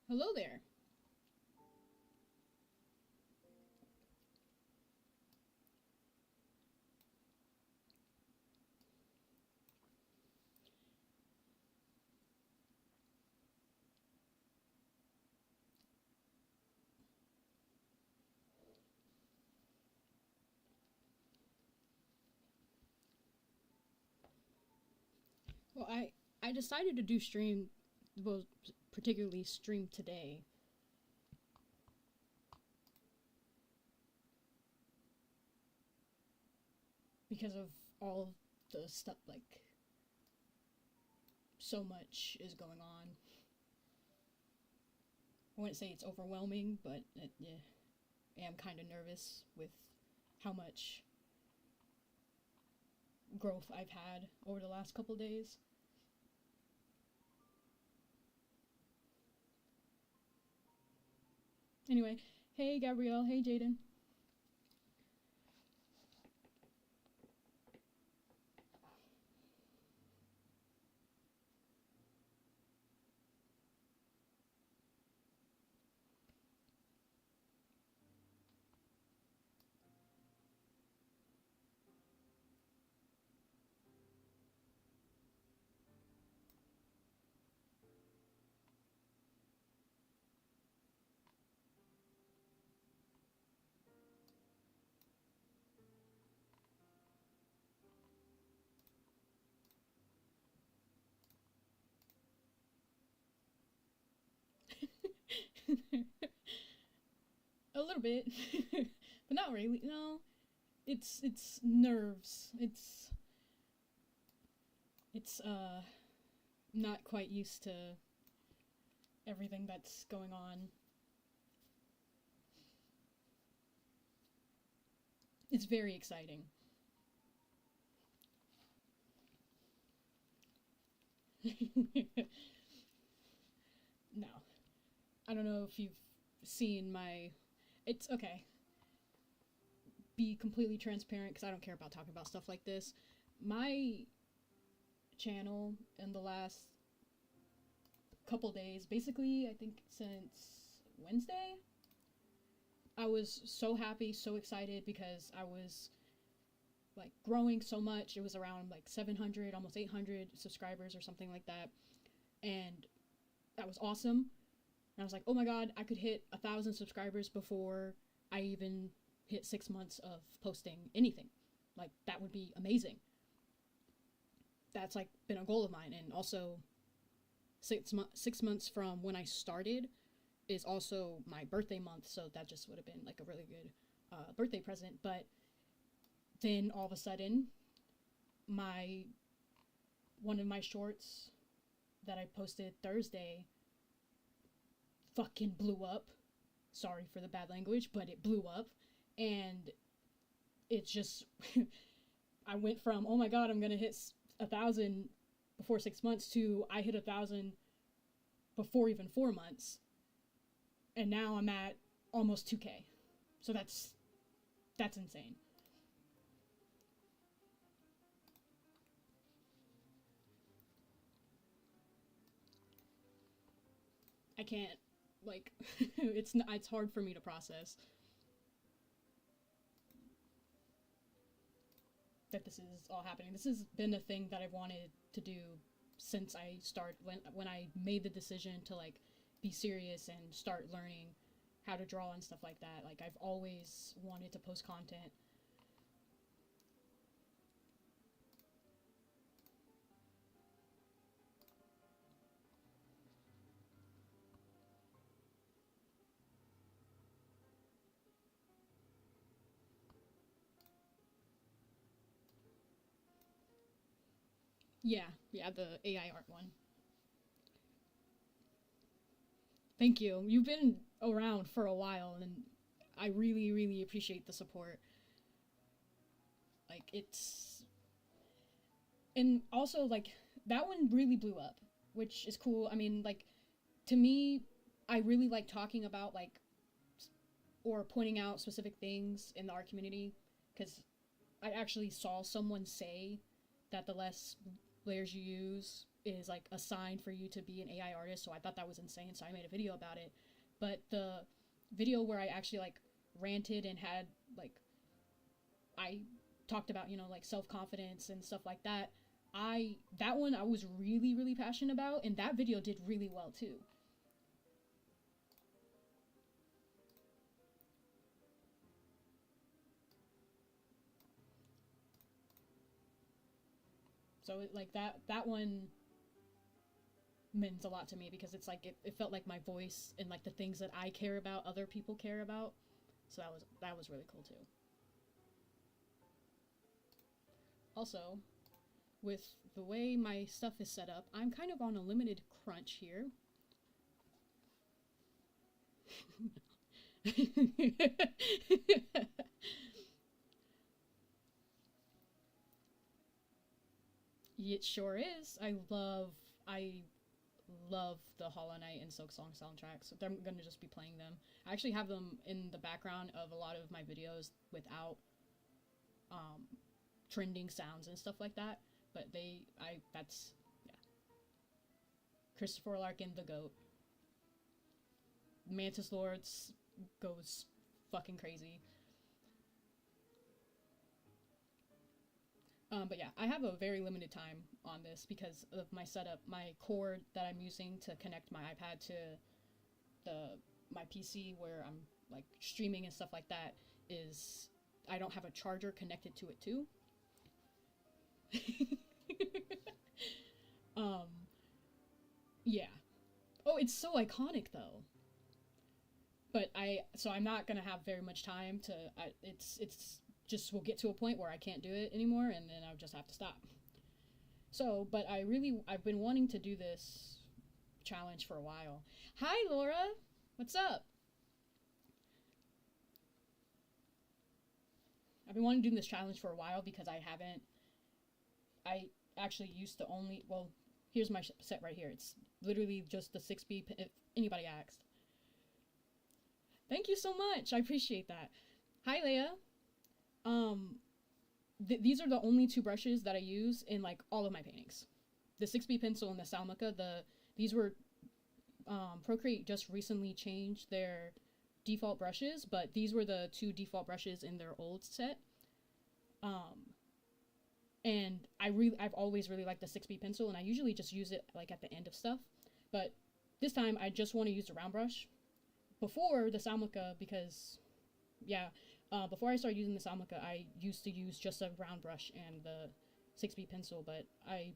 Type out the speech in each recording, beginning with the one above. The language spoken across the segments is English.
Hello there. Well, I decided to do stream, well, particularly stream today because of all the stuff, like, so much is going on. I wouldn't say it's overwhelming, but yeah, I am kind of nervous with how much growth I've had over the last couple days. Anyway, hey Gabrielle, hey Jaden. A little bit, but not really. No, it's nerves. It's not quite used to everything that's going on. It's very exciting. No, I don't know if you've seen my. It's okay. Be completely transparent because I don't care about talking about stuff like this. My channel in the last couple days, basically, I think since Wednesday, I was so happy, so excited because I was like growing so much. It was around like 700, almost 800 subscribers or something like that. And that was awesome. And I was like, oh my god, I could hit 1,000 subscribers before I even hit 6 months of posting anything. Like, that would be amazing. That's like been a goal of mine. And also, 6 months from when I started is also my birthday month, so that just would have been like a really good birthday present. But then all of a sudden, my one of my shorts that I posted Thursday fucking blew up. Sorry for the bad language, but it blew up. And it just, I went from, oh my god, I'm gonna hit 1,000 before 6 months to I hit 1,000 before even 4 months, and now I'm at almost 2K. So that's insane. I can't, like, it's hard for me to process that this is all happening. This has been a thing that I've wanted to do since I when I made the decision to like be serious and start learning how to draw and stuff like that. Like, I've always wanted to post content. Yeah, the AI art one. Thank you. You've been around for a while, and I really, really appreciate the support. Like, it's. And also, like, that one really blew up, which is cool. I mean, like, to me, I really like talking about, like, or pointing out specific things in the art community, because I actually saw someone say that the less layers you use is like a sign for you to be an AI artist, so I thought that was insane, so I made a video about it. But the video where I actually like ranted and had like I talked about, like self-confidence and stuff like that, that one I was really, really passionate about, and that video did really well too. So like that one means a lot to me, because it's like it felt like my voice and like the things that I care about other people care about. So that was really cool too. Also, with the way my stuff is set up, I'm kind of on a limited crunch here. It sure is. I love the Hollow Knight and Silk Song soundtracks. I'm gonna just be playing them. I actually have them in the background of a lot of my videos without um, trending sounds and stuff like that. But that's, yeah. Christopher Larkin, the GOAT. Mantis Lords goes fucking crazy. But yeah, I have a very limited time on this because of my setup. My cord that I'm using to connect my iPad to my PC, where I'm like streaming and stuff like that, is I don't have a charger connected to it too. um, yeah. Oh, it's so iconic though. But I'm not gonna have very much time to. It's just will get to a point where I can't do it anymore, and then I'll just have to stop. So, but I've been wanting to do this challenge for a while. Hi, Laura. What's up? I've been wanting to do this challenge for a while because I actually used to only, well, here's my set right here. It's literally just the 6B, if anybody asked. Thank you so much. I appreciate that. Hi, Leia. These are the only two brushes that I use in like all of my paintings. The 6B pencil and the Salmica. These were Procreate just recently changed their default brushes, but these were the two default brushes in their old set. And I've always really liked the 6B pencil, and I usually just use it like at the end of stuff. But this time I just want to use the round brush. Before the Salmica, because yeah, before I started using the Salmica, I used to use just a round brush and the 6B pencil, but I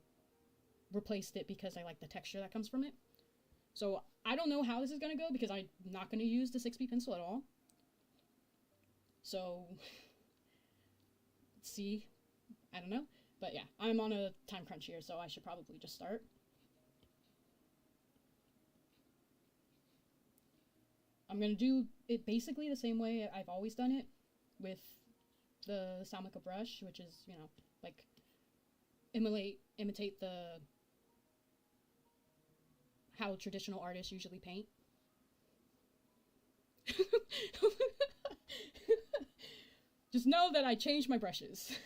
replaced it because I like the texture that comes from it. So I don't know how this is going to go because I'm not going to use the 6B pencil at all. So, see, I don't know. But yeah, I'm on a time crunch here, so I should probably just start. I'm going to do it basically the same way I've always done it with the Salmica brush, which is, like imitate the how traditional artists usually paint. Just know that I changed my brushes.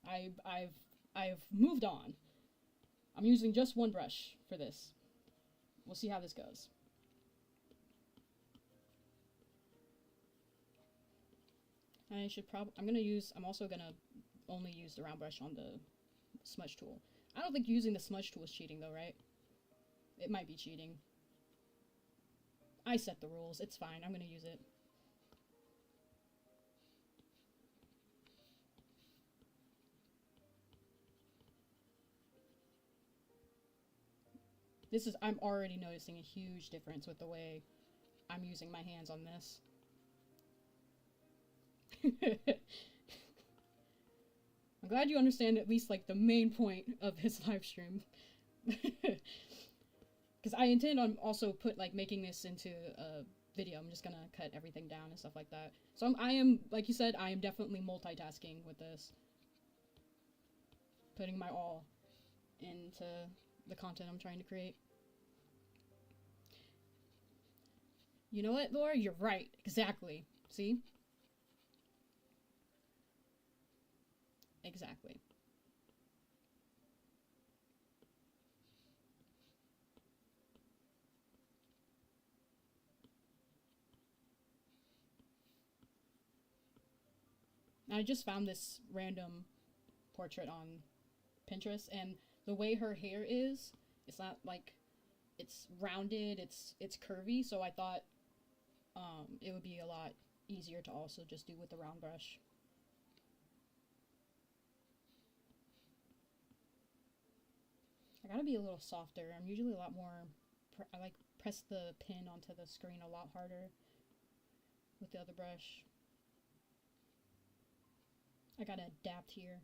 I've moved on. I'm using just one brush for this. We'll see how this goes. I'm also gonna only use the round brush on the smudge tool. I don't think using the smudge tool is cheating though, right? It might be cheating. I set the rules. It's fine. I'm gonna use it. I'm already noticing a huge difference with the way I'm using my hands on this. I'm glad you understand at least like the main point of this live stream. Because I intend on also making this into a video. I'm just gonna cut everything down and stuff like that. So I am, like you said, I am definitely multitasking with this. Putting my all into the content I'm trying to create. You know what, Laura? You're right. Exactly. See? Exactly. I just found this random portrait on Pinterest, and the way her hair is, it's not like it's rounded, it's curvy, so I thought it would be a lot easier to also just do with the round brush. I gotta be a little softer. I'm usually a lot more, I like press the pin onto the screen a lot harder with the other brush. I gotta adapt here.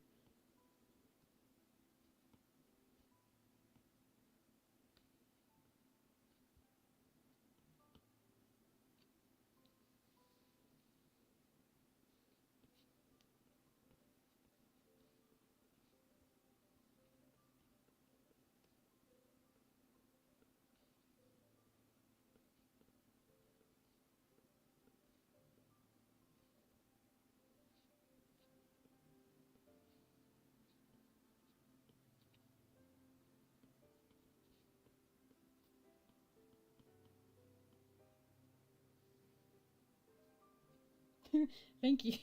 Thank you.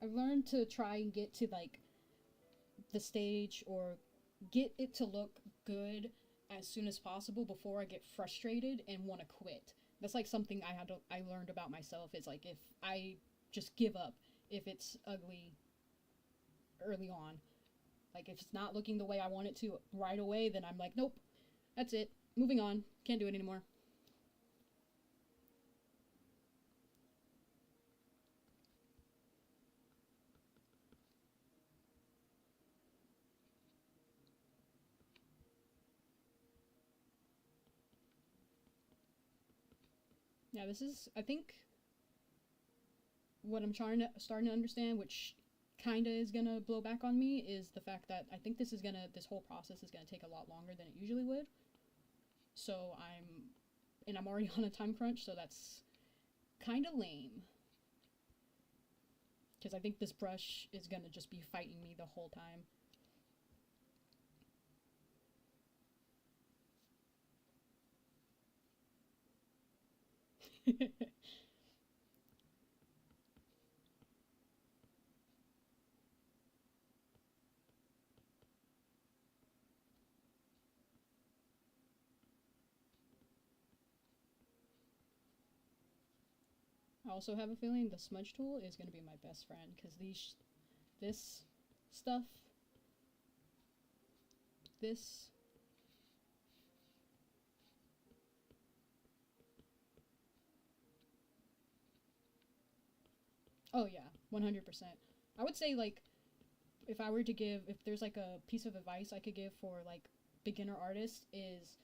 I've learned to try and get to like the stage or get it to look good as soon as possible before I get frustrated and want to quit. That's like something I learned about myself. Is like if I just give up if it's ugly early on. Like if it's not looking the way I want it to right away, then I'm like, nope, that's it. Moving on. Can't do it anymore. Yeah, this is, I think, what I'm starting to understand, which kind of is gonna blow back on me, is the fact that I think this whole process is gonna take a lot longer than it usually would. So I'm already on a time crunch, so that's kind of lame. Because I think this brush is gonna just be fighting me the whole time. I also have a feeling the smudge tool is going to be my best friend because this stuff, this. Oh yeah, 100%. I would say, like, if I were to give, if there's like a piece of advice I could give for like beginner artists, is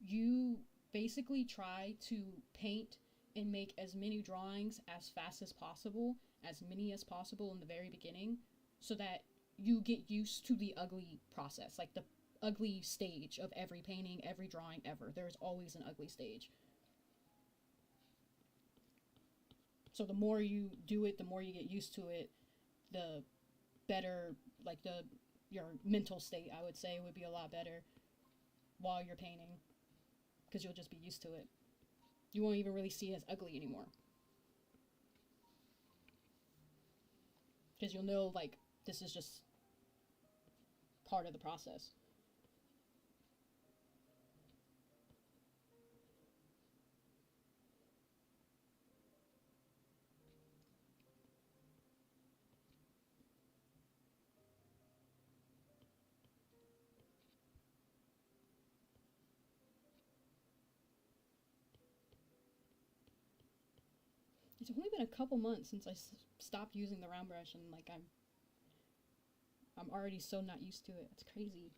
you basically try to paint and make as many drawings as fast as possible, as many as possible in the very beginning, so that you get used to the ugly process, like the ugly stage of every painting, every drawing ever. There is always an ugly stage. So the more you do it, the more you get used to it, the better, like the your mental state, I would say, would be a lot better while you're painting, because you'll just be used to it. You won't even really see it as ugly anymore, because you'll know, like, this is just part of the process. It's only been a couple months since I stopped using the round brush, and like I'm already so not used to it. It's crazy.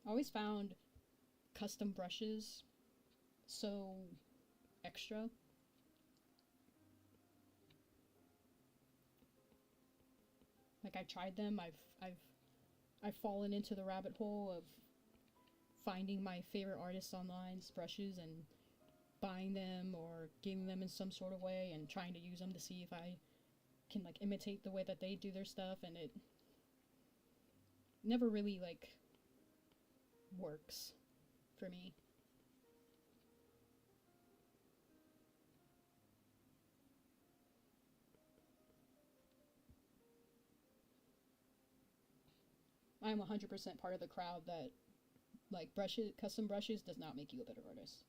I always found custom brushes so extra. Like, I tried them. I've fallen into the rabbit hole of finding my favorite artists online's brushes and buying them or getting them in some sort of way and trying to use them to see if I can like imitate the way that they do their stuff, and it never really like works for me. I'm 100% part of the crowd that like brushes, custom brushes does not make you a better artist.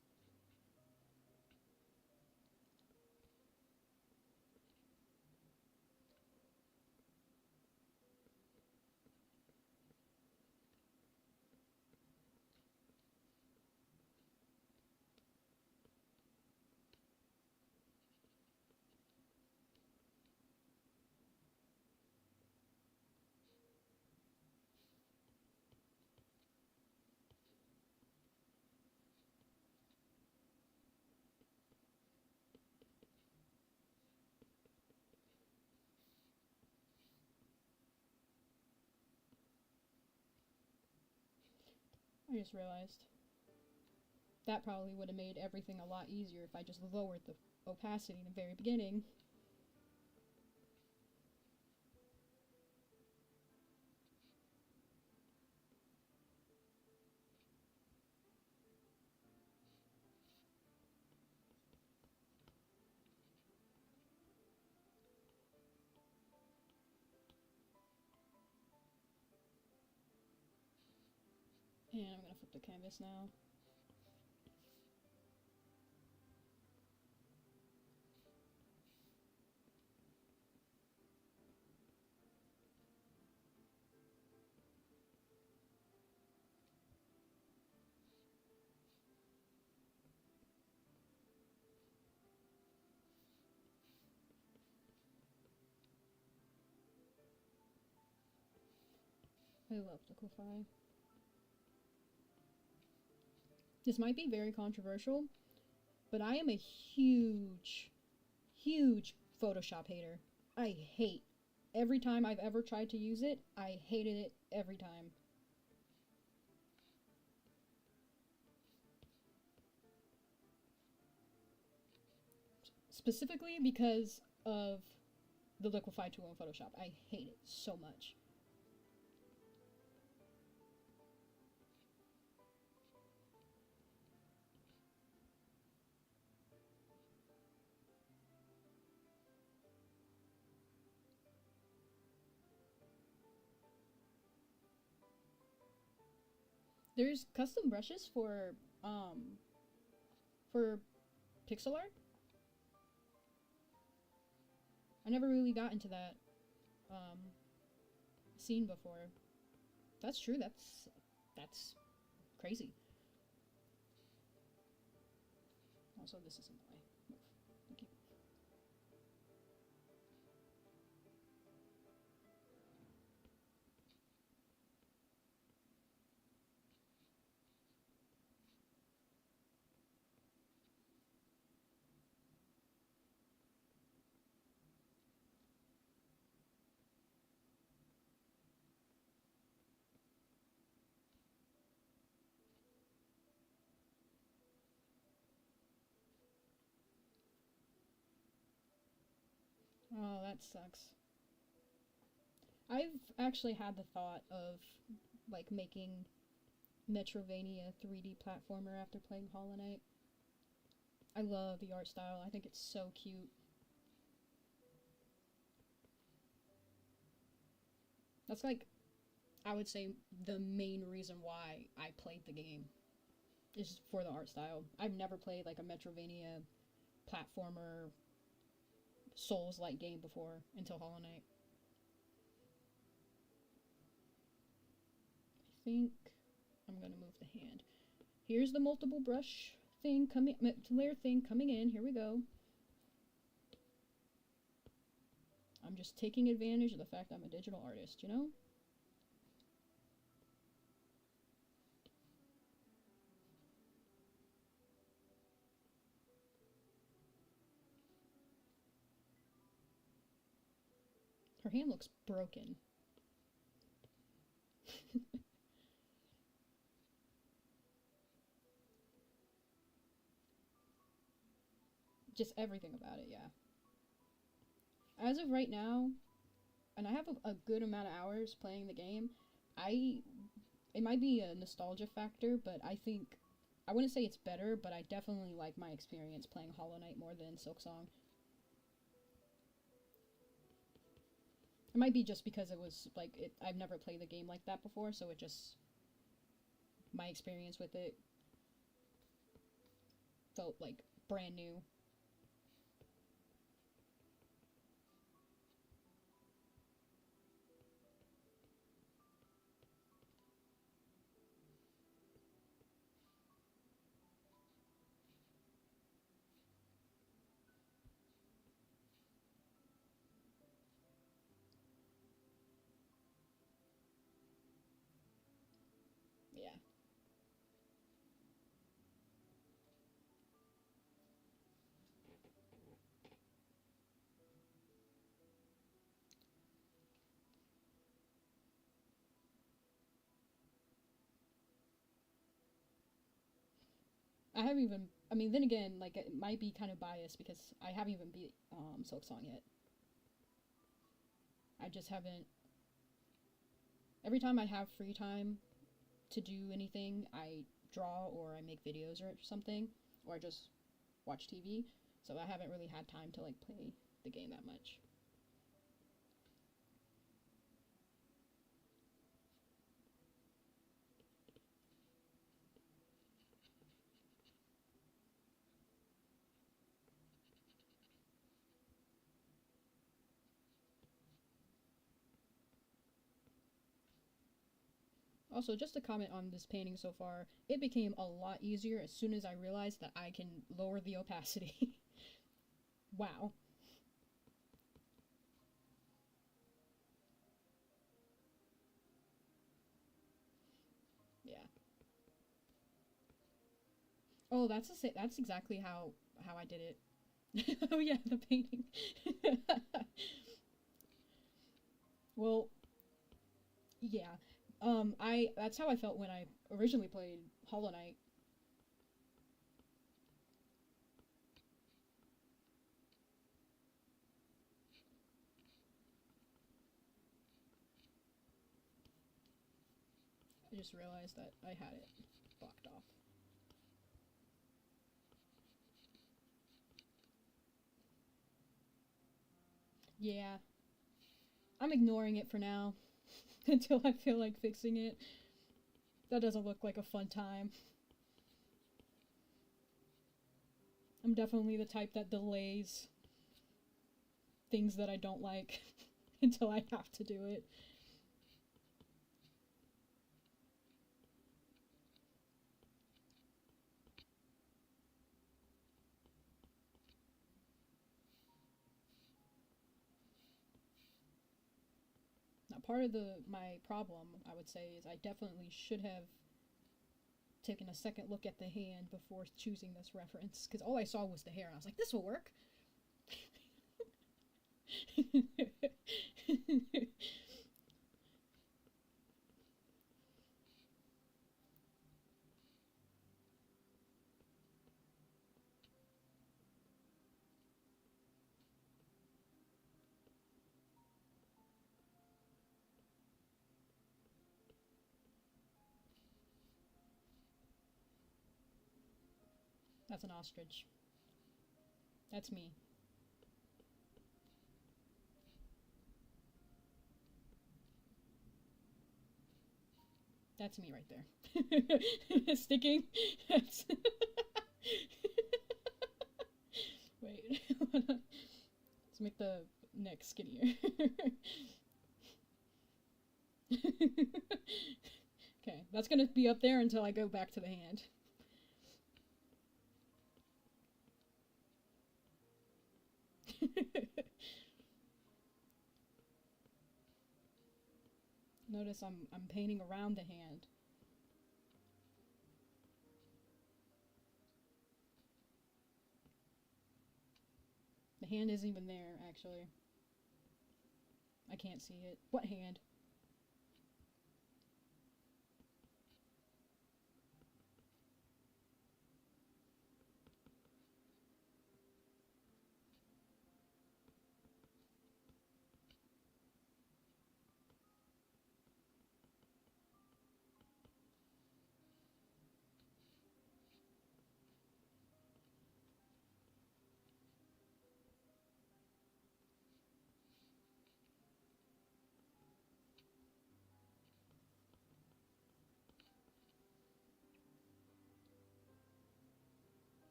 I just realized that probably would have made everything a lot easier if I just lowered the opacity in the very beginning. And I'm gonna flip the canvas now. I love liquify. This might be very controversial, but I am a huge Photoshop hater. I hate every time I've ever tried to use it, I hated it every time. Specifically because of the liquify tool in Photoshop. I hate it so much. There's custom brushes for pixel art. I never really got into that um, scene before. That's true. That's crazy. Also, this is in the way. Move. Thank you. Oh, that sucks. I've actually had the thought of like making Metrovania 3D platformer after playing Hollow Knight. I love the art style. I think it's so cute. That's like, I would say, the main reason why I played the game is for the art style. I've never played like a Metrovania platformer Souls-like game before until Hollow Knight. I think I'm gonna move the hand. Here's the multiple brush thing coming, layer thing coming in. Here we go. I'm just taking advantage of the fact I'm a digital artist, you know? Her hand looks broken. Just everything about it, yeah. As of right now, and I have a good amount of hours playing the game, it might be a nostalgia factor, but I think, I wouldn't say it's better, but I definitely like my experience playing Hollow Knight more than Silksong. It might be just because it was like I've never played the game like that before, so it just, my experience with it felt like brand new. Yeah. I haven't even, I mean, then again, like, it might be kind of biased because I haven't even beat Silksong yet. I just haven't. Every time I have free time to do anything, I draw or I make videos or something, or I just watch TV. So I haven't really had time to like play the game that much. Also, just to comment on this painting so far, it became a lot easier as soon as I realized that I can lower the opacity. Wow. Yeah. Oh, that's exactly how I did it. Oh yeah, the painting. Well, yeah. I that's how I felt when I originally played Hollow Knight. I just realized that I had it blocked off. Yeah, I'm ignoring it for now until I feel like fixing it. That doesn't look like a fun time. I'm definitely the type that delays things that I don't like until I have to do it. part of my problem, I would say, is I definitely should have taken a second look at the hand before choosing this reference, because all I saw was the hair, and I was like, this will work. That's an ostrich. That's me. That's me right there. Sticking. That's Wait. Let's make the neck skinnier. Okay, that's gonna be up there until I go back to the hand. Notice I'm painting around the hand. The hand isn't even there, actually. I can't see it. What hand?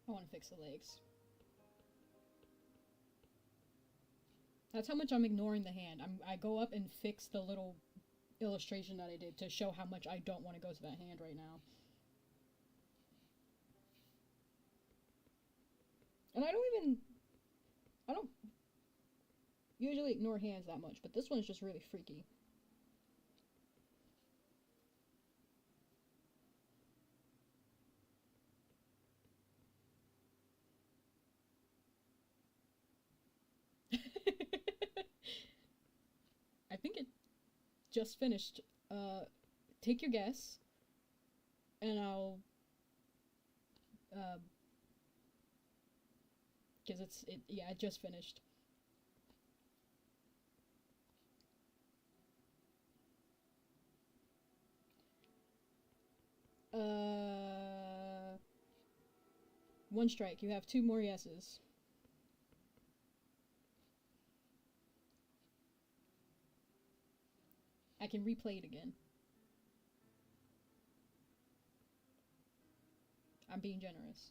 I want to fix the legs. That's how much I'm ignoring the hand. I go up and fix the little illustration that I did to show how much I don't want to go to that hand right now. And I don't usually ignore hands that much, but this one's just really freaky. I think it just finished. Take your guess, and I'll, because yeah, it just finished. One strike. You have two more yeses. I can replay it again. I'm being generous.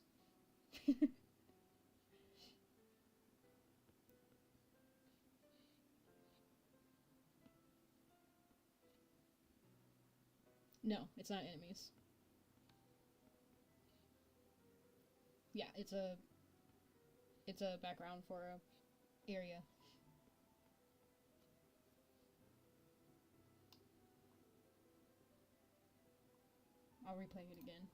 No, it's not enemies. Yeah, it's a background for a area. I'll replay it again.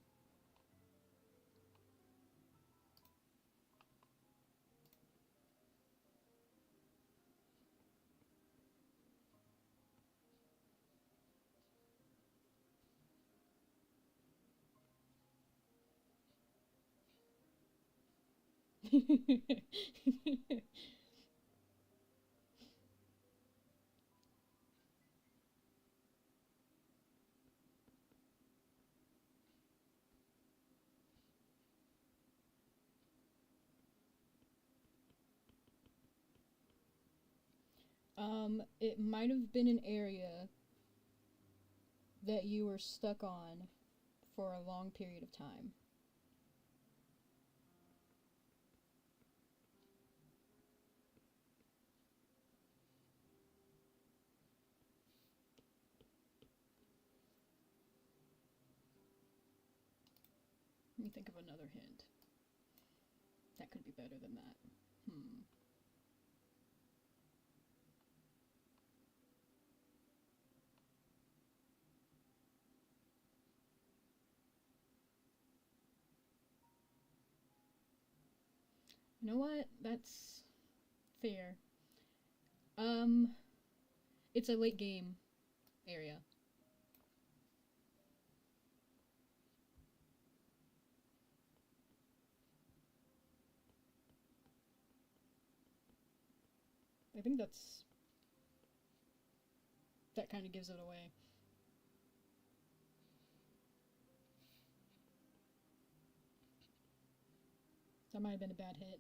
It might have been an area that you were stuck on for a long period of time. me think of another hint. That could be better than that. You know what? That's fair. Um, it's a late game area. I think that kind of gives it away. That might have been a bad hit.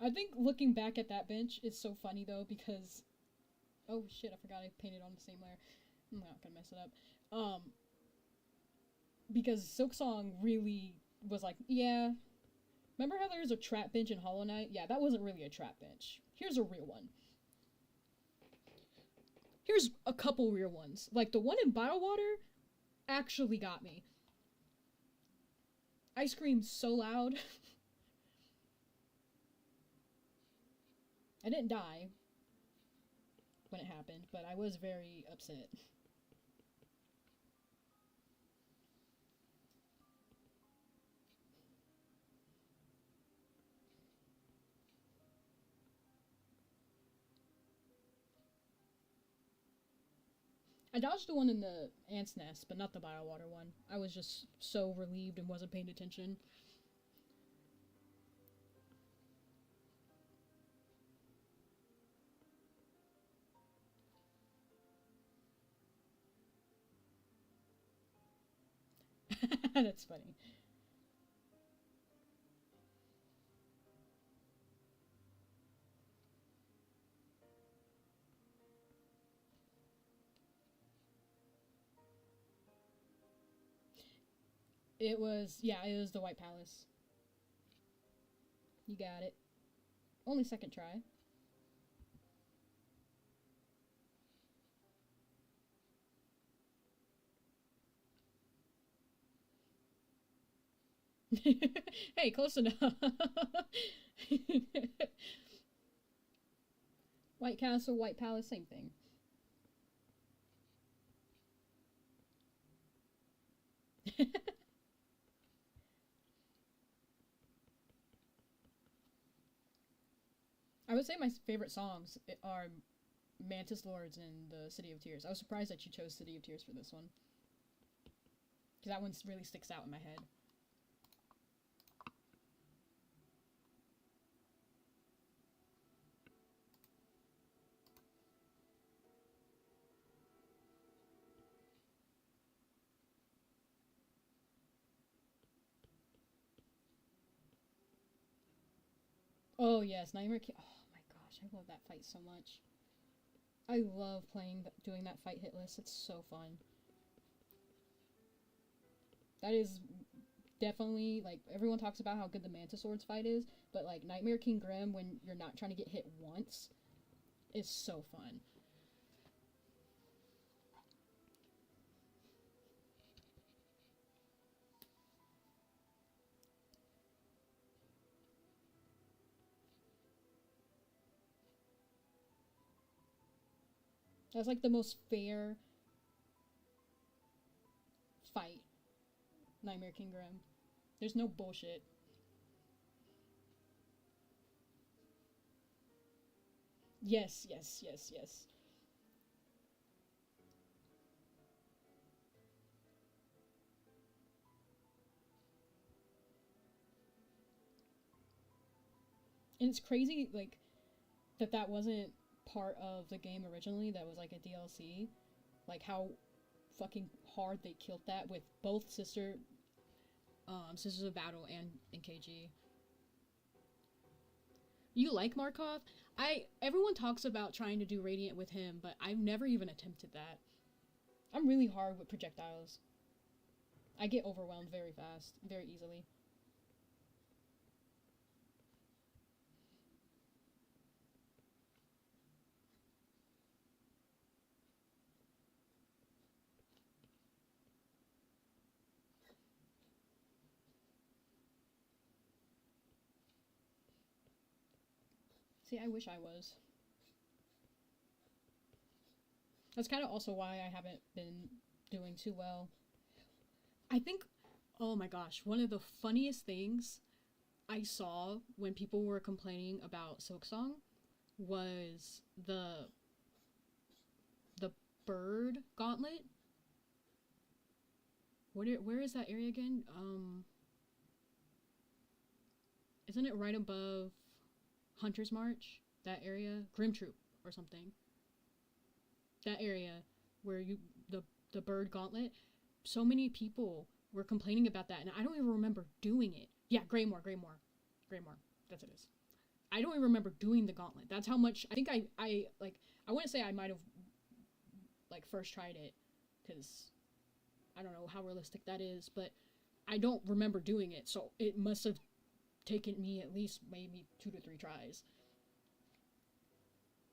I think looking back at that bench is so funny though because oh shit, I forgot I painted on the same layer. I'm not gonna mess it up. Because Silksong really was like, yeah. Remember how there was a trap bench in Hollow Knight? Yeah, that wasn't really a trap bench. Here's a real one. Here's a couple real ones. Like the one in Biowater actually got me. I screamed so loud. I didn't die when it happened, but I was very upset. I dodged the one in the ant's nest, but not the Biowater one. I was just so relieved and wasn't paying attention. That's funny. It was the White Palace. You got it. Only second try. Hey, close enough. White Castle, White Palace, same thing. I would say my favorite songs are Mantis Lords and the City of Tears. I was surprised that you chose City of Tears for this one. Because that one really sticks out in my head. Oh yes, Nightmare King. Oh my gosh, I love that fight so much. I love doing that fight hit list. It's so fun. That is definitely like everyone talks about how good the Mantis Swords fight is, but like Nightmare King Grim when you're not trying to get hit once is so fun. That's like the most fair fight, Nightmare King Grim. There's no bullshit. Yes, yes, yes, yes. And it's crazy, like, that wasn't part of the game originally that was like a DLC. Like how fucking hard they killed that with both Sisters of Battle and KG. You like Markov? Everyone talks about trying to do Radiant with him, but I've never even attempted that. I'm really hard with projectiles. I get overwhelmed very fast, very easily. See, I wish I was. That's kind of also why I haven't been doing too well. I think, oh my gosh, one of the funniest things I saw when people were complaining about Silksong was the bird gauntlet. Where is that area again? Isn't it right above Hunter's March? That area? Grim Troop or something. That area where the bird gauntlet. So many people were complaining about that, and I don't even remember doing it. Yeah, Greymoor. That's what it is. I don't even remember doing the gauntlet. That's how much I think I wouldn't say I might have like first tried it, because I don't know how realistic that is, but I don't remember doing it, so it must have taken me at least maybe 2 to 3 tries.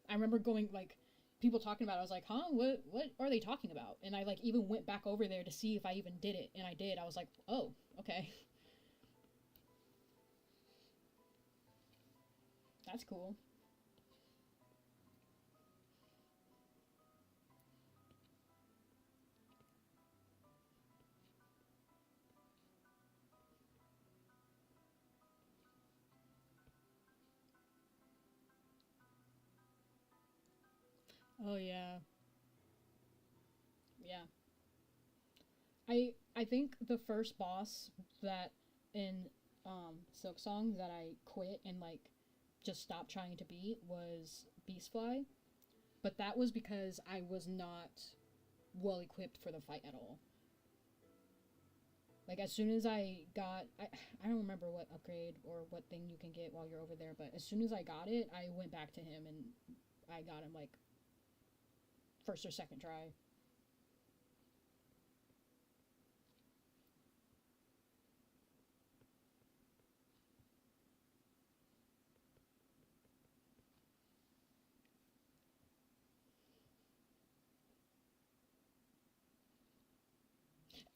I remember going, like, people talking about it, I was like, huh, what are they talking about? And I like even went back over there to see if I even did it, and I did. I was like, oh, okay. That's cool. Oh yeah. Yeah. I think the first boss that in Silksong that I quit and like just stopped trying to beat was Beastfly, but that was because I was not well equipped for the fight at all. Like as soon as I don't remember what upgrade or what thing you can get while you're over there, but as soon as I got it, I went back to him and I got him like first or second try.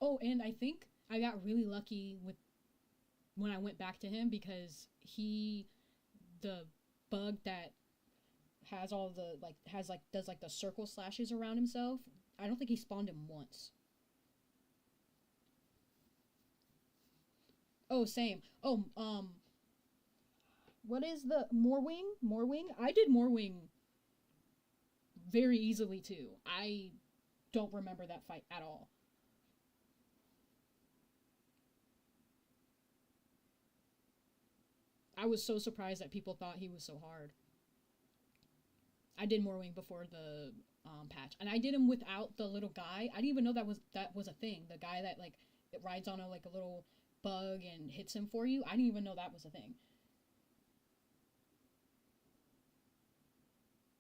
Oh, and I think I got really lucky with when I went back to him because the bug that has all the like has like does like the circle slashes around himself. I don't think he spawned him once. Oh, same. Oh, what is the Morwing? Morwing? I did Morwing very easily too. I don't remember that fight at all. I was so surprised that people thought he was so hard. I did Morwing before the patch, and I did him without the little guy. I didn't even know that was a thing. The guy that like it rides on a like a little bug and hits him for you. I didn't even know that was a thing.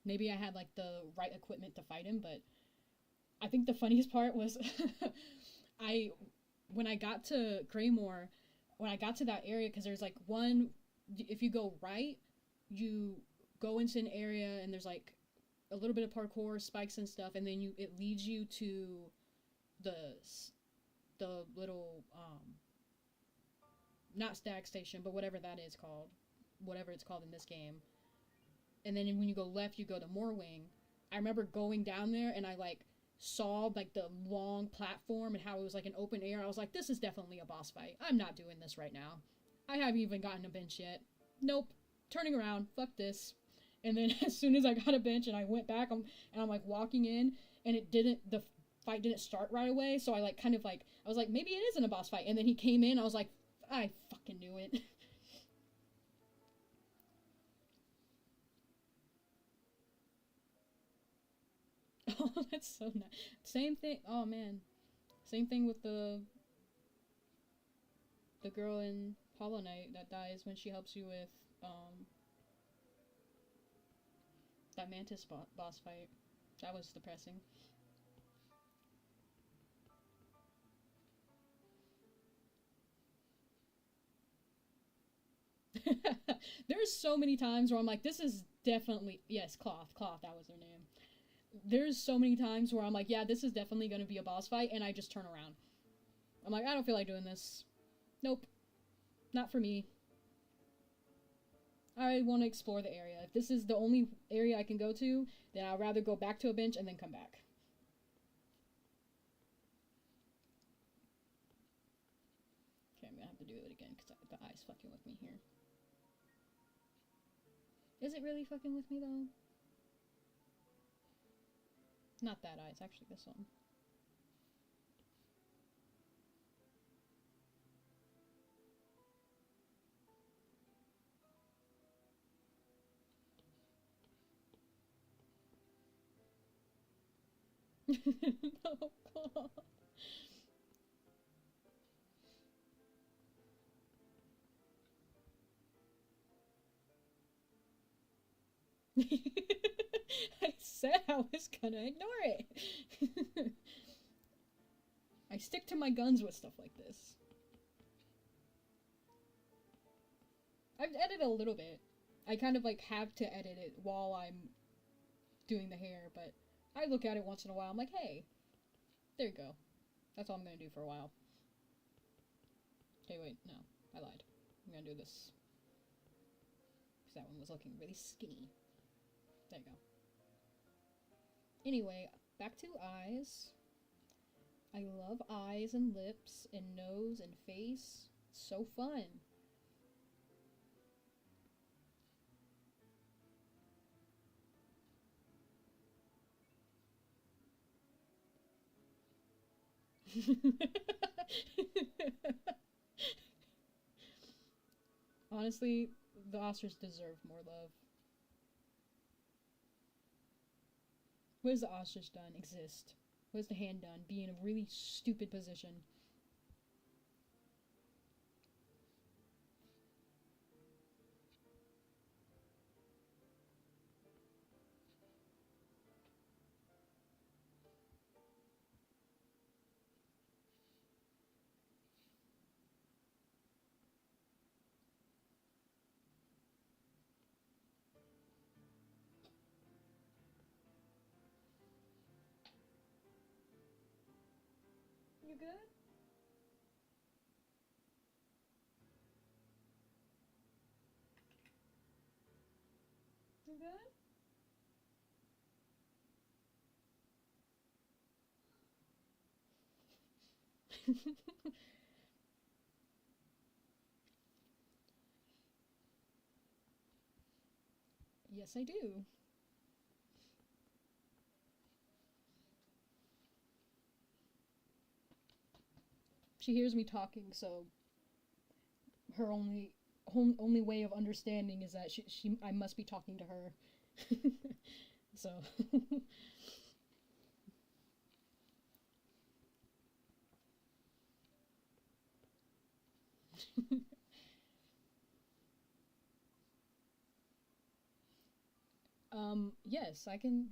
Maybe I had like the right equipment to fight him, but I think the funniest part was I when I got to Greymoor, when I got to that area, because there's like one, if you go right, you go into an area and there's like a little bit of parkour, spikes and stuff, and then it leads you to the the little not stag station, but whatever that is called, whatever it's called in this game. And then when you go left, you go to Morwing. I remember going down there and I like saw like the long platform and how it was like an open air. I was like, this is definitely a boss fight. I'm not doing this right now. I haven't even gotten a bench yet. Nope. Turning around. Fuck this. And then as soon as I got a bench and I went back, I'm like walking in, and the fight didn't start right away. So I like kind of like, I was like, maybe it isn't a boss fight. And then he came in. I was like, I fucking knew it. Oh, that's so nice. Same thing. Oh man, same thing with the girl in Hollow Knight that dies when she helps you with that mantis boss fight. That was depressing. There's so many times where I'm like, this is definitely, yes, Cloth, that was her name. There's so many times where I'm like, yeah, this is definitely gonna be a boss fight, and I just turn around. I'm like, I don't feel like doing this. Nope, not for me. I want to explore the area. If this is the only area I can go to, then I'd rather go back to a bench and then come back. Okay, I'm gonna have to do it again because the eye's fucking with me here. Is it really fucking with me though? Not that eye, it's actually this one. No, God. I said I was gonna ignore it. I stick to my guns with stuff like this. I've edited a little bit. I kind of like have to edit it while I'm doing the hair, but I look at it once in a while. I'm like, hey, there you go. That's all I'm gonna do for a while. Okay, wait, no, I lied. I'm gonna do this. Because that one was looking really skinny. There you go. Anyway, back to eyes. I love eyes and lips and nose and face. It's so fun. Honestly, the Oscars deserve more love. What has the ostrich done? Exist. What has the hand done? Be in a really stupid position. You good? You good? Yes, I do. She hears me talking, so her only way of understanding is that she I must be talking to her. So yes, I can,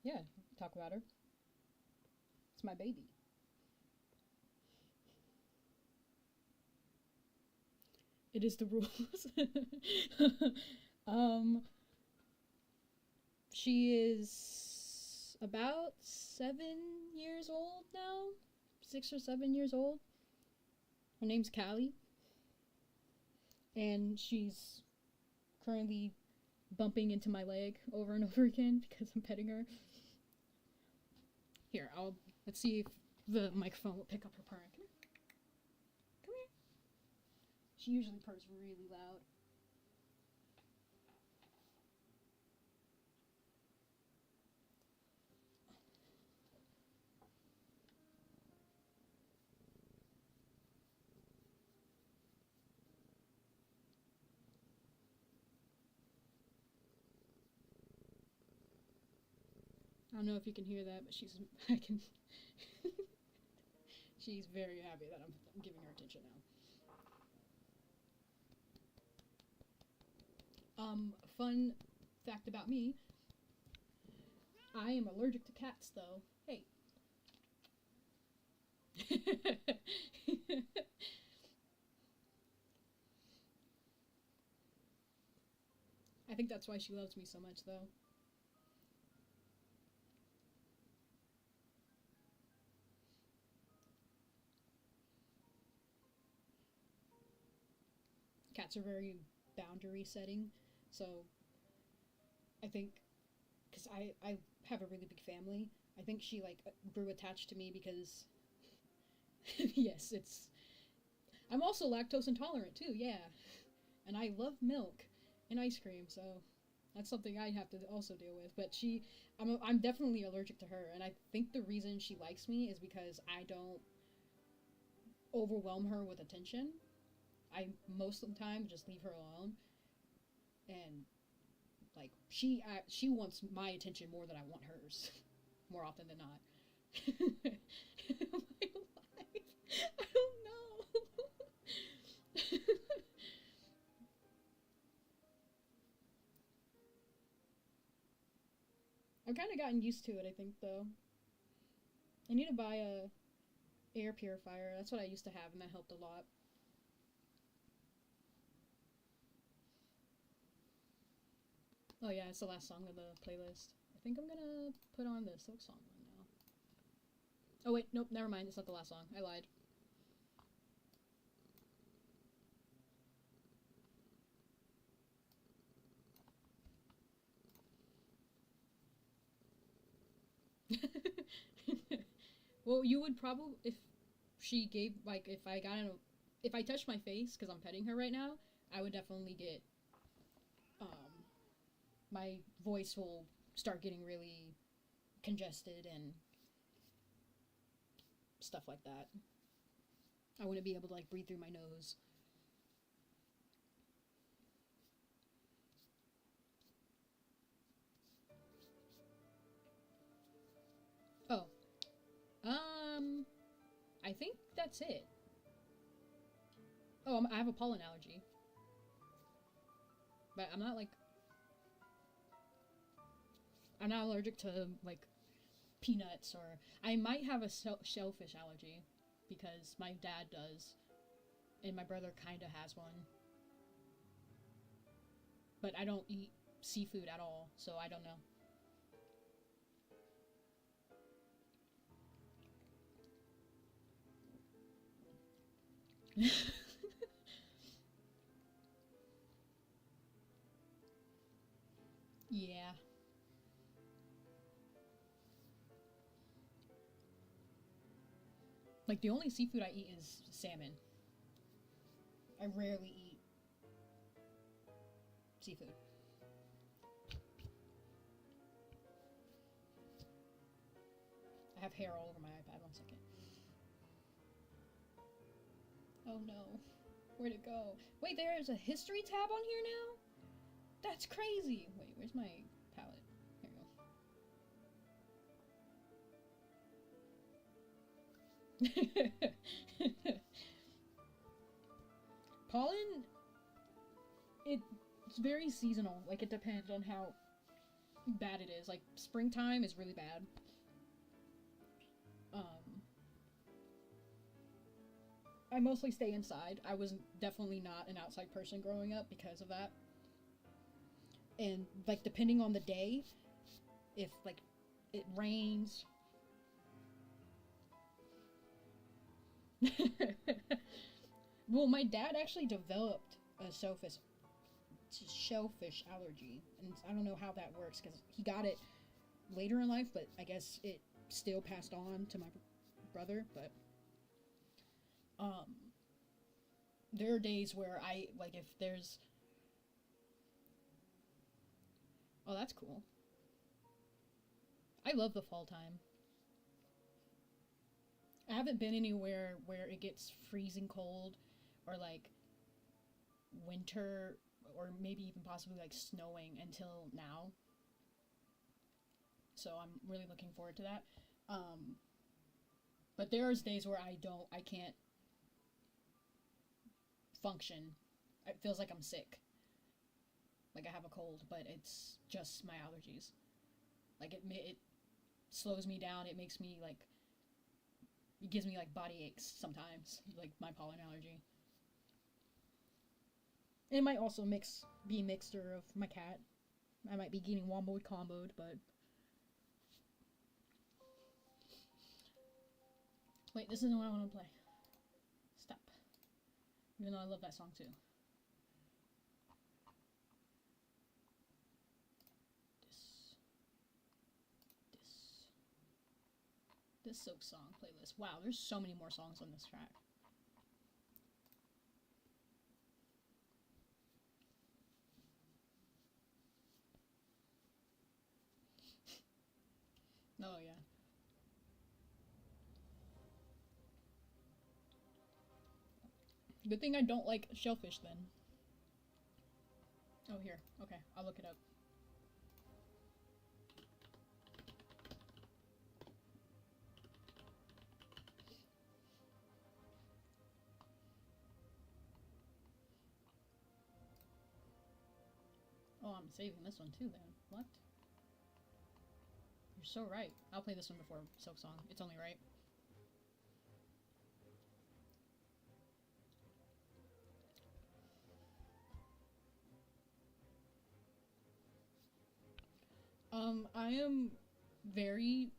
yeah, talk about her. It's my baby. It is the rules. um, she is about 7 years old now, 6 or 7 years old. Her name's Callie, and she's currently bumping into my leg over and over again because I'm petting her. Here, let's see if the microphone will pick up her purring. Come here. Come here. She usually purrs really loud. I don't know if you can hear that, but she's I can. She's very happy that I'm giving her attention now. Fun fact about me: I am allergic to cats, though. Hey. I think that's why she loves me so much, though. Cats are very boundary setting, so I think because I have a really big family, I think she like grew attached to me because yes, it's I'm also lactose intolerant too, yeah, and I love milk and ice cream, so that's something I have to also deal with. But I'm definitely allergic to her, and I think the reason she likes me is because I don't overwhelm her with attention. I most of the time just leave her alone, and like she wants my attention more than I want hers, more often than not. My life, I don't know. I've kind of gotten used to it. I think though, I need to buy a air purifier. That's what I used to have, and that helped a lot. Oh yeah, it's the last song of the playlist. I think I'm gonna put on the Silk Song one now. Oh wait, nope, never mind. It's not the last song. I lied. Well, you would probably if she gave like if I touched my face because I'm petting her right now, I would definitely get my voice will start getting really congested and stuff like that. I wouldn't be able to like breathe through my nose. Oh, um, I think that's it. Oh, I have a pollen allergy, but I'm not allergic to like peanuts or I might have a shellfish allergy because my dad does and my brother kind of has one, but I don't eat seafood at all, so I don't know. Yeah. Like the only seafood I eat is salmon. I rarely eat seafood. I have hair all over my iPad. 1 second. Oh no. Where'd it go? Wait, there's a history tab on here now? That's crazy. Wait, where's my palette? Here we go. Pollen, it's very seasonal. Like, it depends on how bad it is. Like, springtime is really bad. Um, I mostly stay inside. I was definitely not an outside person growing up because of that. And, like, depending on the day, if, like, it rains. Well, my dad actually developed a shellfish allergy, and I don't know how that works because he got it later in life, but I guess it still passed on to my brother. But um, there are days where I like if there's oh that's cool. I love the fall time. I haven't been anywhere where it gets freezing cold or like winter or maybe even possibly like snowing until now. so I'm really looking forward to that. But there's days where I can't function. It feels like I'm sick. Like I have a cold, but it's just my allergies. Like it slows me down. It makes me like, it gives me like body aches sometimes, like my pollen allergy. It might also be a mixture of my cat. I might be getting womboed comboed, but wait, this isn't what I want to play. Stop. Even though I love that song too. This Silk song playlist. Wow, there's so many more songs on this track. Oh yeah. Good thing I don't like shellfish then. Oh, here. Okay, I'll look it up. Oh, I'm saving this one too then. What? You're so right. I'll play this one before Silk Song. It's only right. I am very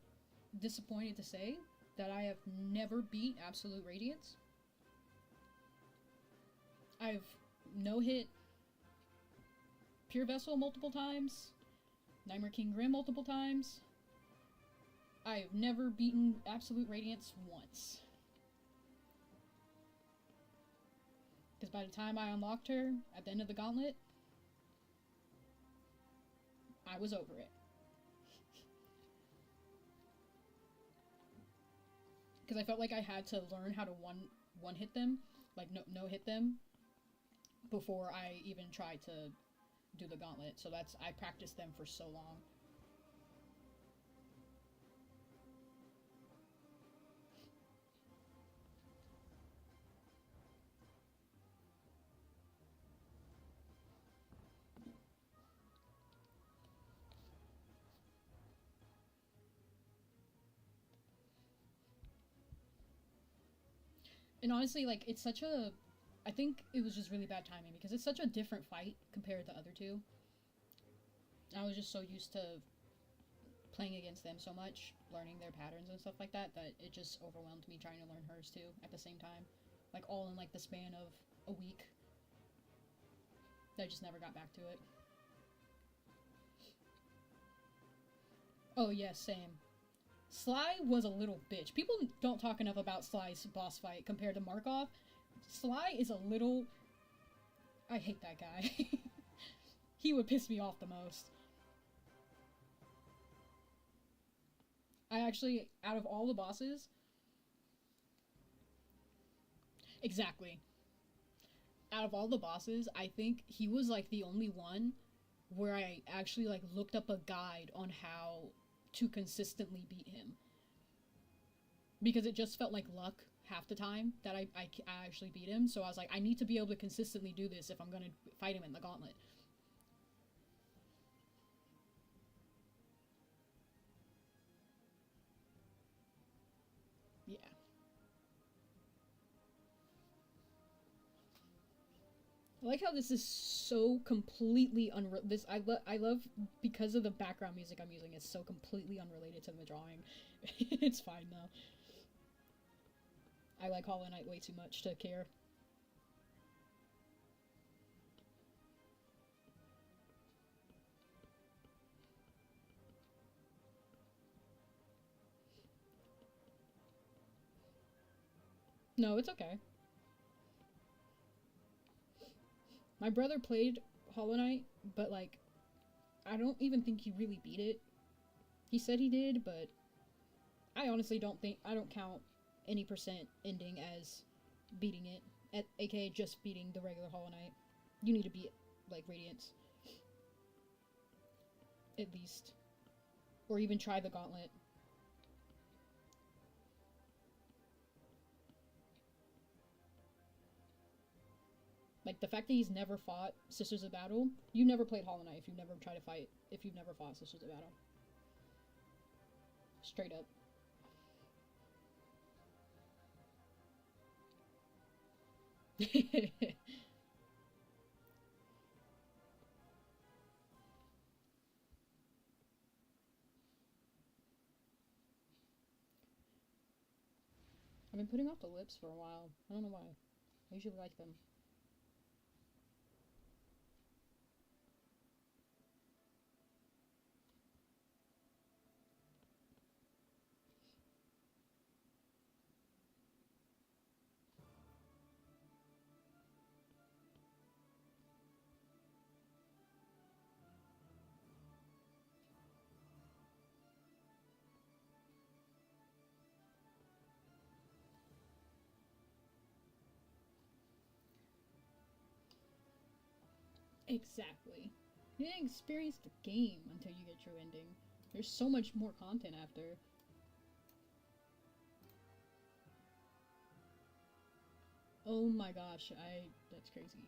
disappointed to say that I have never beat Absolute Radiance. I've no-hit Pure Vessel multiple times, Nightmare King Grim multiple times. I've never beaten Absolute Radiance once. Because by the time I unlocked her at the end of the gauntlet, I was over it. Because I felt like I had to learn how to one hit them, like no hit them, before I even tried to do the gauntlet. So I practiced them for so long. And honestly, like, it's such a... I think it was just really bad timing, because it's such a different fight compared to the other two. I was just so used to playing against them so much, learning their patterns and stuff like that, that it just overwhelmed me trying to learn hers too, at the same time. Like, all in, like, the span of a week. I just never got back to it. Oh, yes, same. Sly was a little bitch. People don't talk enough about Sly's boss fight compared to Markov. Sly is a little... I hate that guy. He would piss me off the most. I actually, out of all the bosses... Exactly. Out of all the bosses, I think he was, like, the only one where I actually, like, looked up a guide on how to consistently beat him. Because it just felt like luck half the time that I actually beat him. So I was like, I need to be able to consistently do this if I'm going to fight him in the gauntlet. Yeah. I like how this is so completely I love because of the background music I'm using. It's so completely unrelated to the drawing. It's fine though. I like Hollow Knight way too much to care. No, it's okay. My brother played Hollow Knight, but, like, I don't even think he really beat it. He said he did, but I honestly don't count any percent ending as beating it, aka just beating the regular Hollow Knight. You need to beat, like, Radiance. At least. Or even try the gauntlet. Like, the fact that he's never fought Sisters of Battle, you never played Hollow Knight if you've never tried to fight, if you've never fought Sisters of Battle. Straight up. I've been putting off the lips for a while. I don't know why. I usually like them. Exactly. You didn't experience the game until you get your ending. There's so much more content after. Oh my gosh, that's crazy.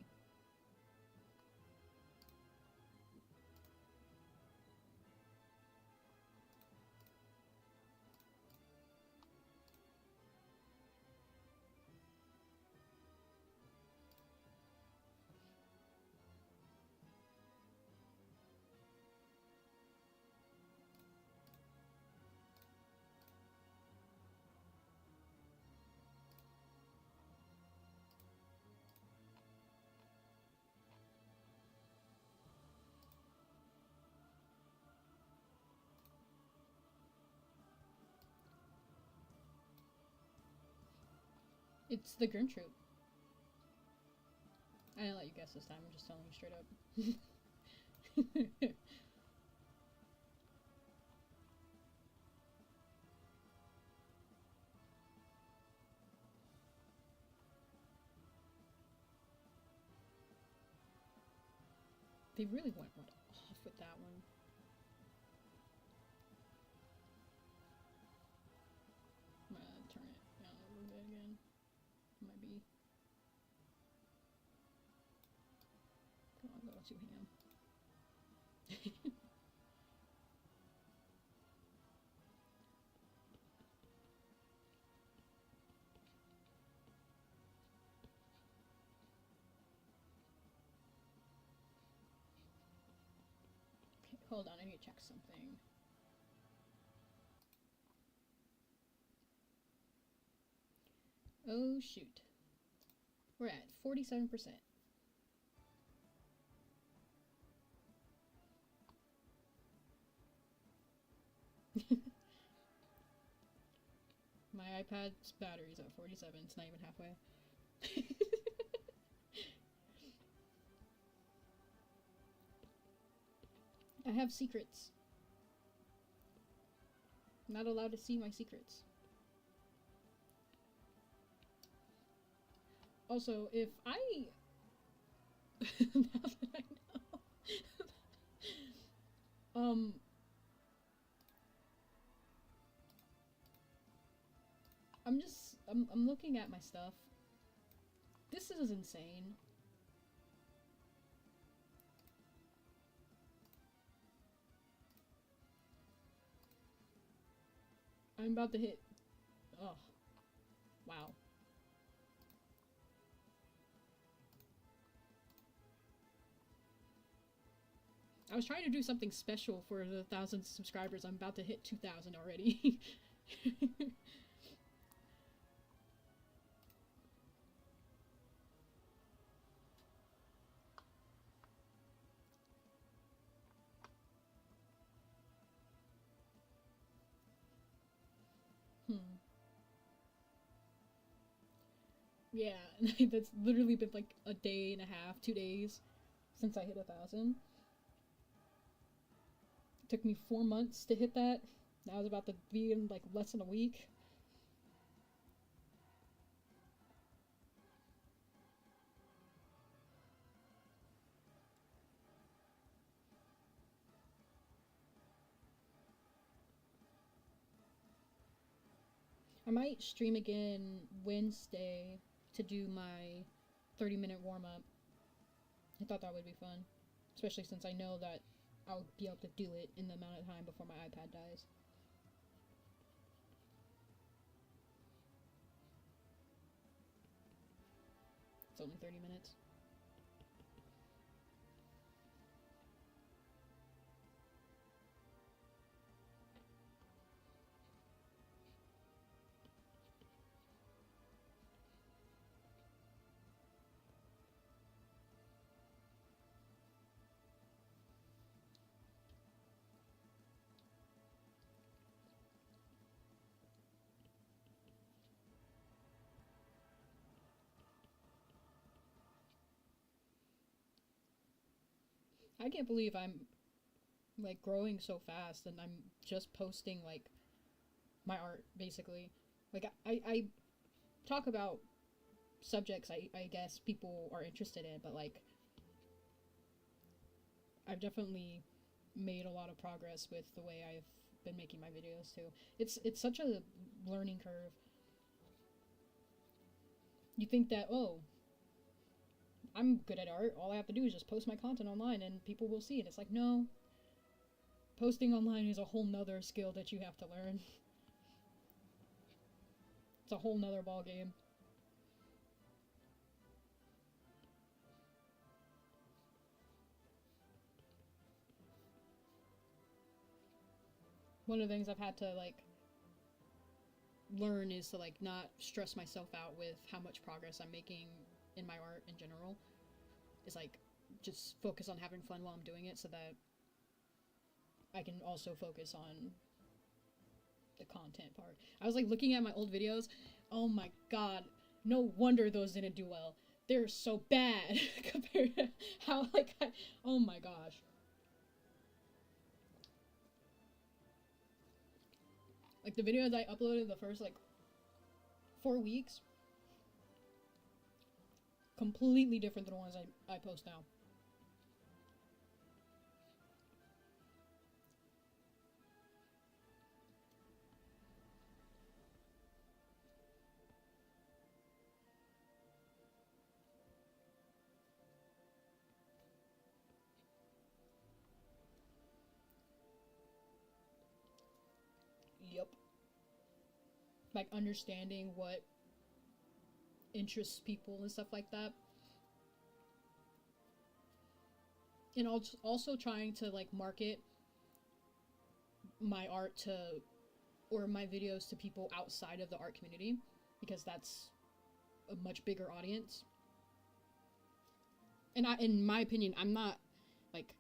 It's the Grim Troop. I didn't let you guess this time, I'm just telling you straight up. They really went off with that one. I'm gonna turn it down a little bit again. Might be. Come on, go too ham. Okay, hold on, I need to check something. Oh shoot. We're at 47%. My iPad's battery's at 47, it's not even halfway. I have secrets. I'm not allowed to see my secrets. Also, if I... now that I know... I'm looking at my stuff. This is insane. I'm about to hit... Oh. Wow. I was trying to do something special for the 1,000 subscribers. I'm about to hit 2,000 already. Yeah, that's literally been like a day and a half, 2 days since I hit 1,000. It took me 4 months to hit that. Now I was about to be in like less than a week. I might stream again Wednesday to do my 30-minute warm-up. I thought that would be fun, especially since I know that I'll be able to do it in the amount of time before my iPad dies. It's only 30 minutes. I can't believe I'm like growing so fast and I'm just posting like my art basically. Like I talk about subjects I guess people are interested in, but like I've definitely made a lot of progress with the way I've been making my videos too. It's such a learning curve. You think that, oh, I'm good at art, all I have to do is just post my content online and people will see it. It's like, no. Posting online is a whole nother skill that you have to learn. It's a whole nother ball game. One of the things I've had to like learn is to like not stress myself out with how much progress I'm making in my art in general. It's like just focus on having fun while I'm doing it so that I can also focus on the content part. I was like looking at my old videos. Oh my god, no wonder those didn't do well. They're so bad compared to how like oh my gosh. Like the videos I uploaded the first like 4 weeks, completely different than the ones I post now. Yep. Like understanding what interests people and stuff like that. And also trying to like market my art to or my videos to people outside of the art community because that's a much bigger audience. And in my opinion, I'm not like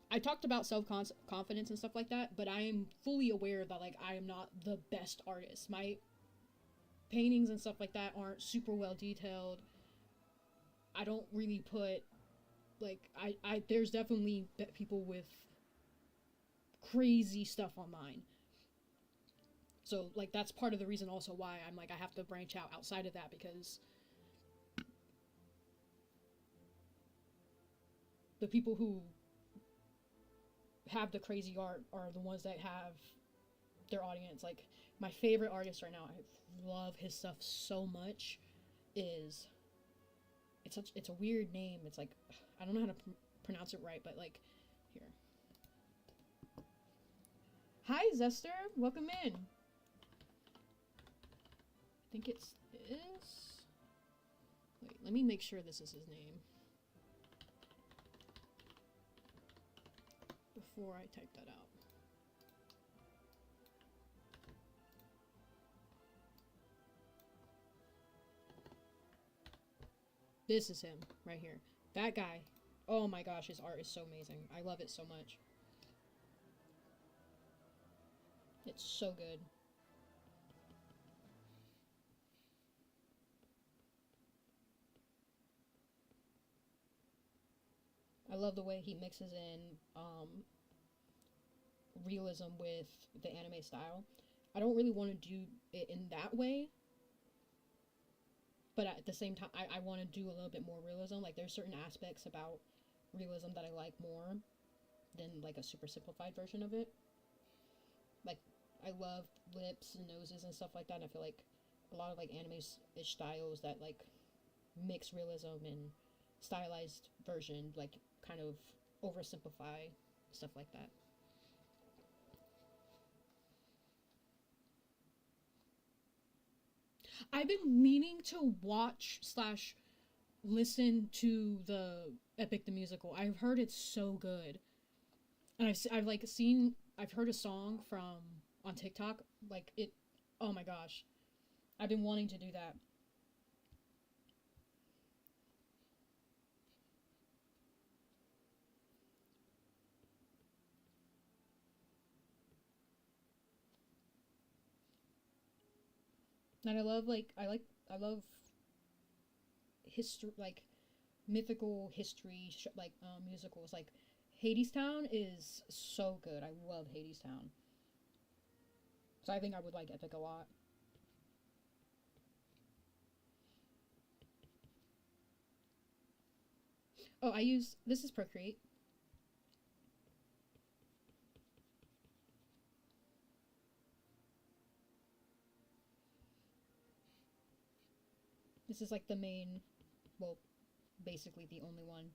I talked about self-confidence and stuff like that, but I am fully aware that like I am not the best artist. My paintings and stuff like that aren't super well detailed. I don't really put like I there's definitely people with crazy stuff on mine. So like that's part of the reason also why I'm like I have to branch out outside of that because the people who have the crazy art are the ones that have their audience. Like my favorite artist right now, I love his stuff so much, is it's a weird name. It's like I don't know how to pronounce it right, but like here. Hi Zester, welcome in. I think it's this. Wait, let me make sure this is his name before I type that out. This is him right here. That guy. Oh my gosh, his art is so amazing. I love it so much. It's so good. I love the way he mixes in realism with the anime style. I don't really want to do it in that way, but at the same time, I want to do a little bit more realism. Like there's certain aspects about realism that I like more than like a super simplified version of it. Like I love lips and noses and stuff like that. And I feel like a lot of like anime-ish styles that like mix realism and stylized version, like kind of oversimplify stuff like that. I've been meaning to watch slash listen to the Epic the Musical. I've heard it's so good, and I've like seen I've heard a song from on TikTok like it. Oh my gosh, I've been wanting to do that. And I love history like mythical history like musicals like Hades Town is so good. I love Hades Town. So I think I would like Epic a lot. Oh, I use this is Procreate. This is like the main, well, basically the only one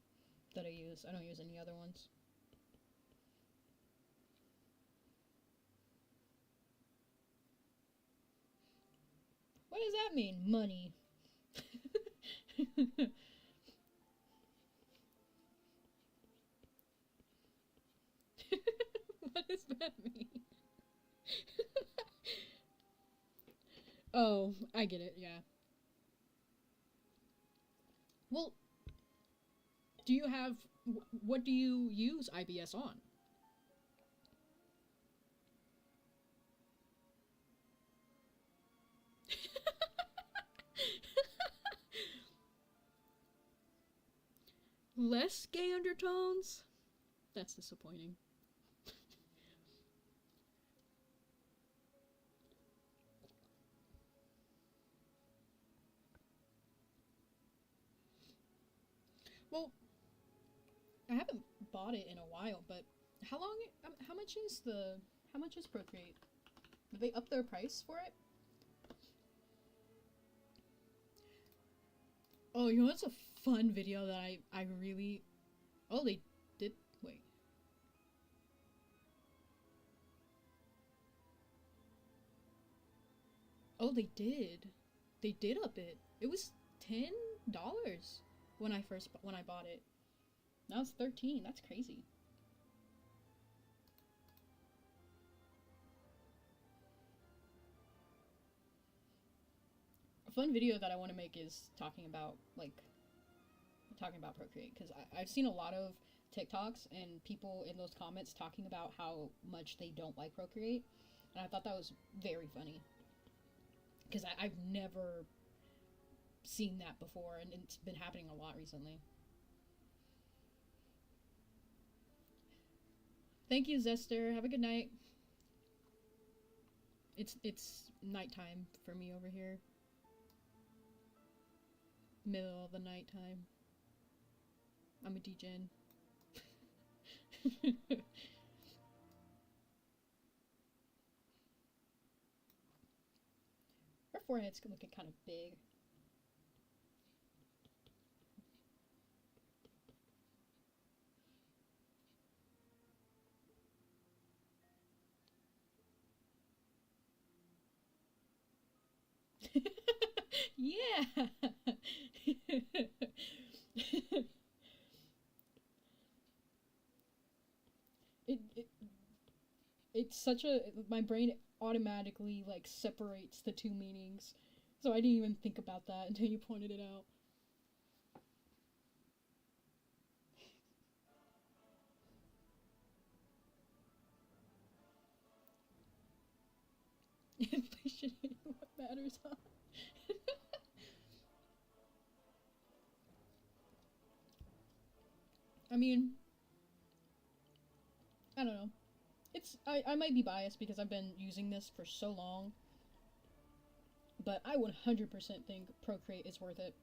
that I use. I don't use any other ones. What does that mean? Money. What does that mean? Oh, I get it. Yeah. Well, do you have what do you use IBS on? Less gay undertones? That's disappointing. Well, I haven't bought it in a while, but how long? How much is the? How much is Procreate? Did they up their price for it? Oh, you know what's a fun video that I really. Oh, they did. Wait. Oh, they did. They did up it. It was $10 when I bought it. Now it's 13. That's crazy. A fun video that I want to make is talking about Procreate because I've seen a lot of TikToks and people in those comments talking about how much they don't like Procreate, and I thought that was very funny because I've never seen that before, and it's been happening a lot recently. Thank you, Zester. Have a good night. It's nighttime for me over here. Middle of the nighttime. I'm a DJin. Her forehead's looking kind of big. Yeah. it it's such a my brain automatically like separates the two meanings. So I didn't even think about that until you pointed it out. Inflation ain't what matters, huh? I mean, I don't know. I might be biased because I've been using this for so long, but I 100% think Procreate is worth it.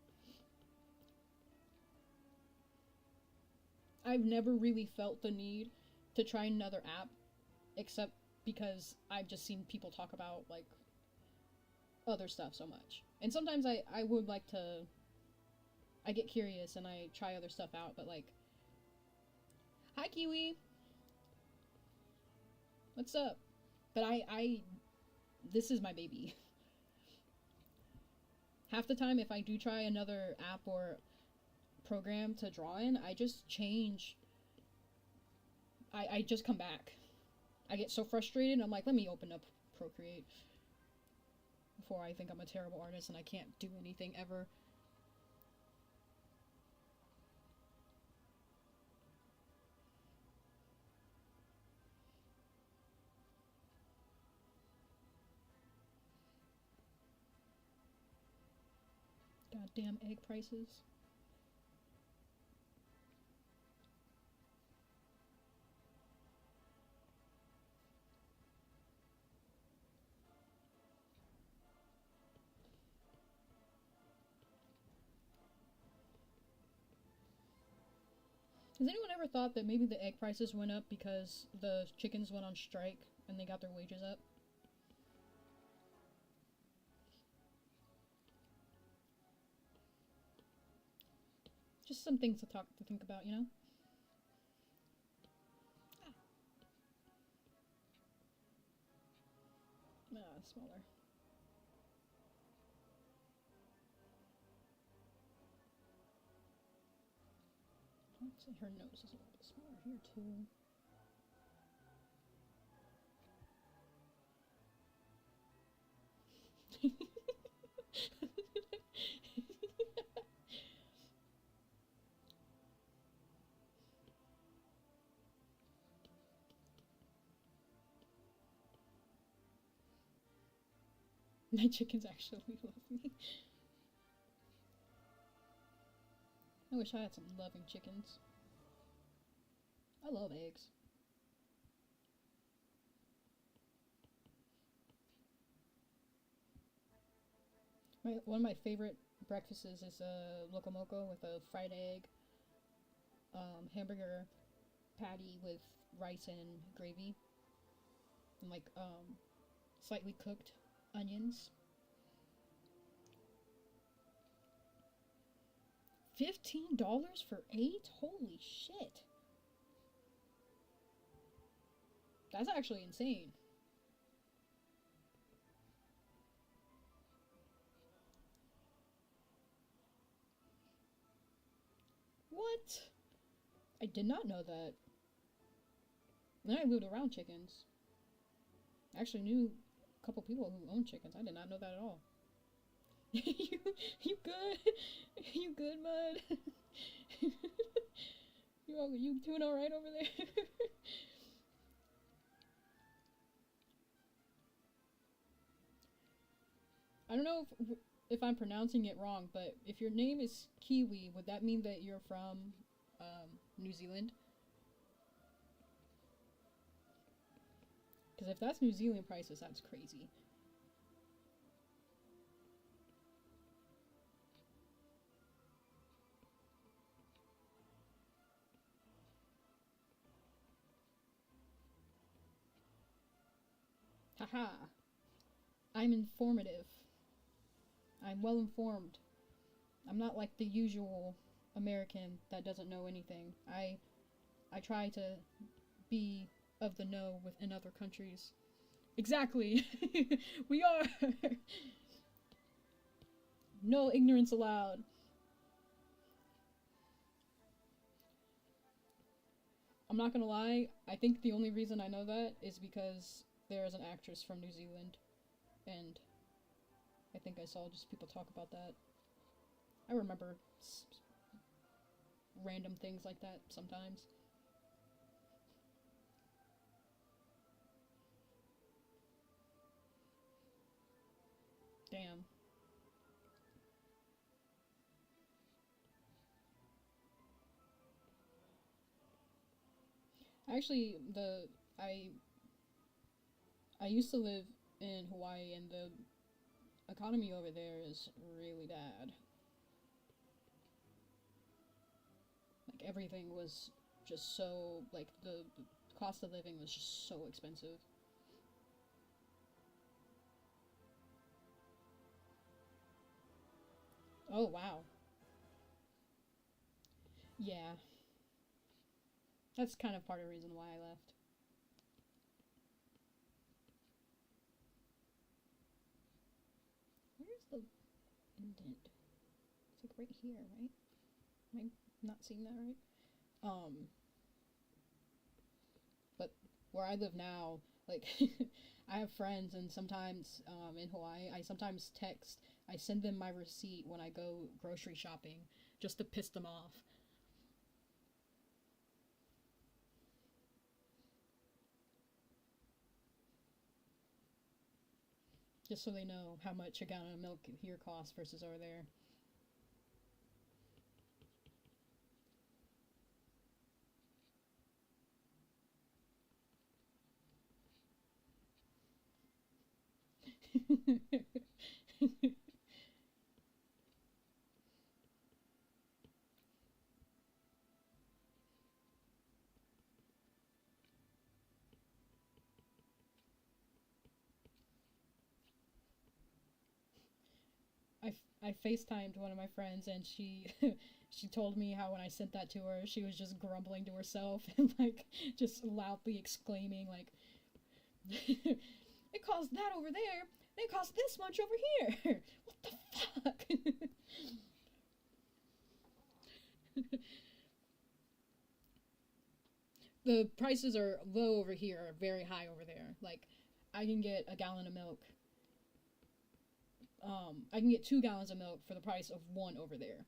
I've never really felt the need to try another app except because I've just seen people talk about like other stuff so much. And sometimes I would like to, I get curious and I try other stuff out, but like, hi Kiwi, what's up? But this is my baby. Half the time, if I do try another app or program to draw in, I just change. I just come back. I get so frustrated, I'm like, let me open up Procreate before I think I'm a terrible artist and I can't do anything ever. Goddamn egg prices. Has anyone ever thought that maybe the egg prices went up because the chickens went on strike and they got their wages up? Just some things to think about, you know? Smaller. I'd say her nose is a little bit smaller here too. My chickens actually love me. I wish I had some loving chickens. I love eggs. One of my favorite breakfasts is a locomoco with a fried egg, hamburger patty with rice and gravy, and like slightly cooked onions. $15 for 8? Holy shit. That's actually insane. What? I did not know that. Then I moved around chickens. I actually knew a couple people who own chickens. I did not know that at all. you good? You good, bud? you doing all right over there? I don't know if I'm pronouncing it wrong, but if your name is Kiwi, would that mean that you're from New Zealand? Because if that's New Zealand prices, that's crazy. Haha. I'm informative. I'm well informed. I'm not like the usual American that doesn't know anything. I try to be of the know within other countries. Exactly. We are. No ignorance allowed. I'm not gonna lie, I think the only reason I know that is because there is an actress from New Zealand, and I think I saw just people talk about that. I remember random things like that sometimes. Damn. Actually, I used to live in Hawaii, and the economy over there is really bad. Like everything was just so like the cost of living was just so expensive. Oh, wow. Yeah. That's kind of part of the reason why I left. Where's the indent? It's like right here, right? Am I not seeing that right? But where I live now, like, I have friends, and sometimes in Hawaii, I sometimes text, I send them my receipt when I go grocery shopping just to piss them off. Just so they know how much a gallon of milk here costs versus over there. I FaceTimed one of my friends, and she she told me how when I sent that to her, she was just grumbling to herself and like just loudly exclaiming like, "It costs that over there. It costs this much over here. What the fuck?" The prices are low over here, very high over there. Like, I can get a gallon of milk. I can get 2 gallons of milk for the price of one over there.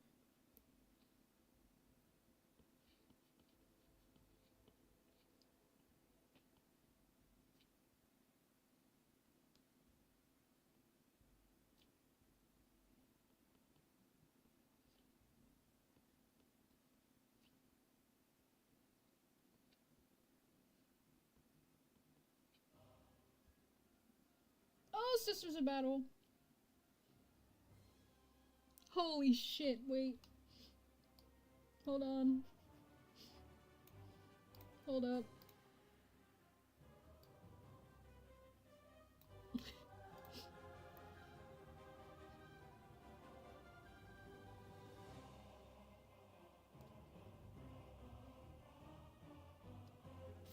Oh, Sisters of Battle. Holy shit, wait. Hold on. Hold up.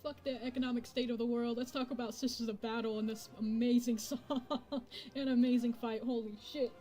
Fuck the economic state of the world. Let's talk about Sisters of Battle and this amazing song and amazing fight. Holy shit.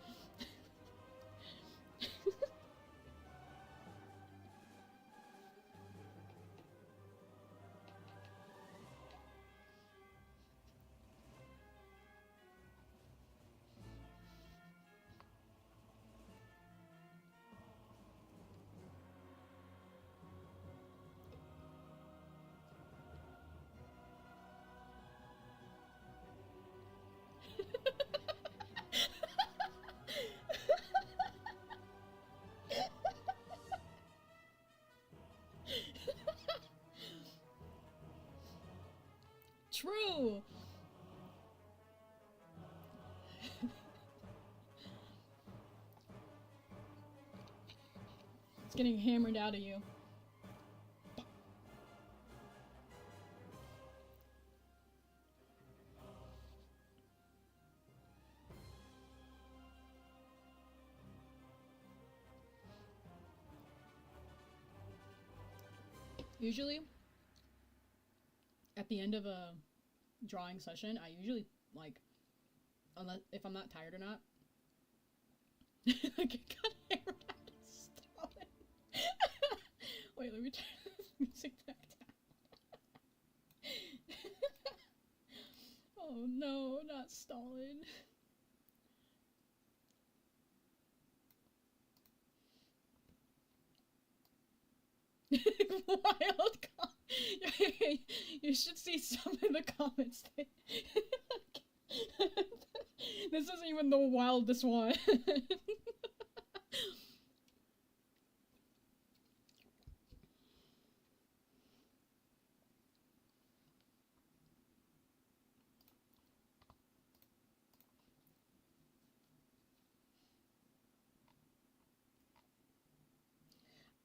True. It's getting hammered out of you. Usually, at the end of a drawing session, I usually, like, unless if I'm not tired or not, I get kind of hammered out of stomach. Wait, let me turn this music back down. Oh no, not Stalin. Wild. You should see some of the comments. This isn't even the wildest one.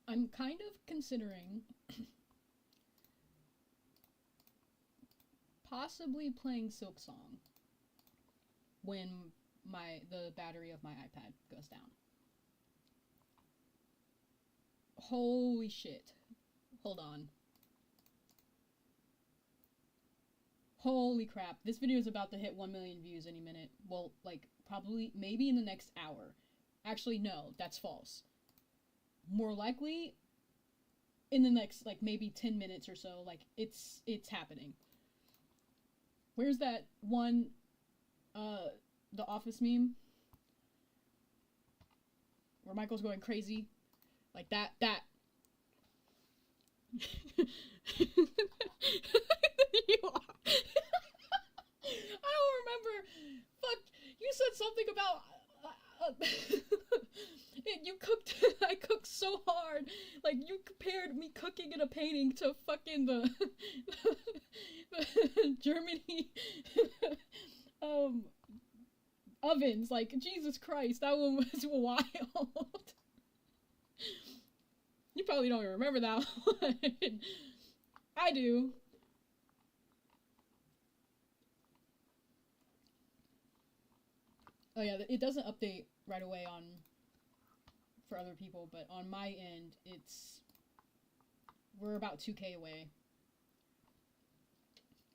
I'm kind of considering possibly playing Silk Song when the battery of my iPad goes down. Holy shit. Hold on. Holy crap. This video is about to hit 1 million views any minute. Well, like, probably, maybe in the next hour. Actually, no, that's false. More likely, in the next, like, maybe 10 minutes or so. Like, it's happening. Where's that one, the Office meme? Where Michael's going crazy? Like, that. You are. I don't remember. Fuck, you said something about you cooked. I cooked so hard. Like, you compared me cooking in a painting to fucking the Germany ovens. Like, Jesus Christ, that one was wild. You probably don't even remember that one. I do. Oh yeah, it doesn't update right away on for other people, but on my end, we're about 2K away.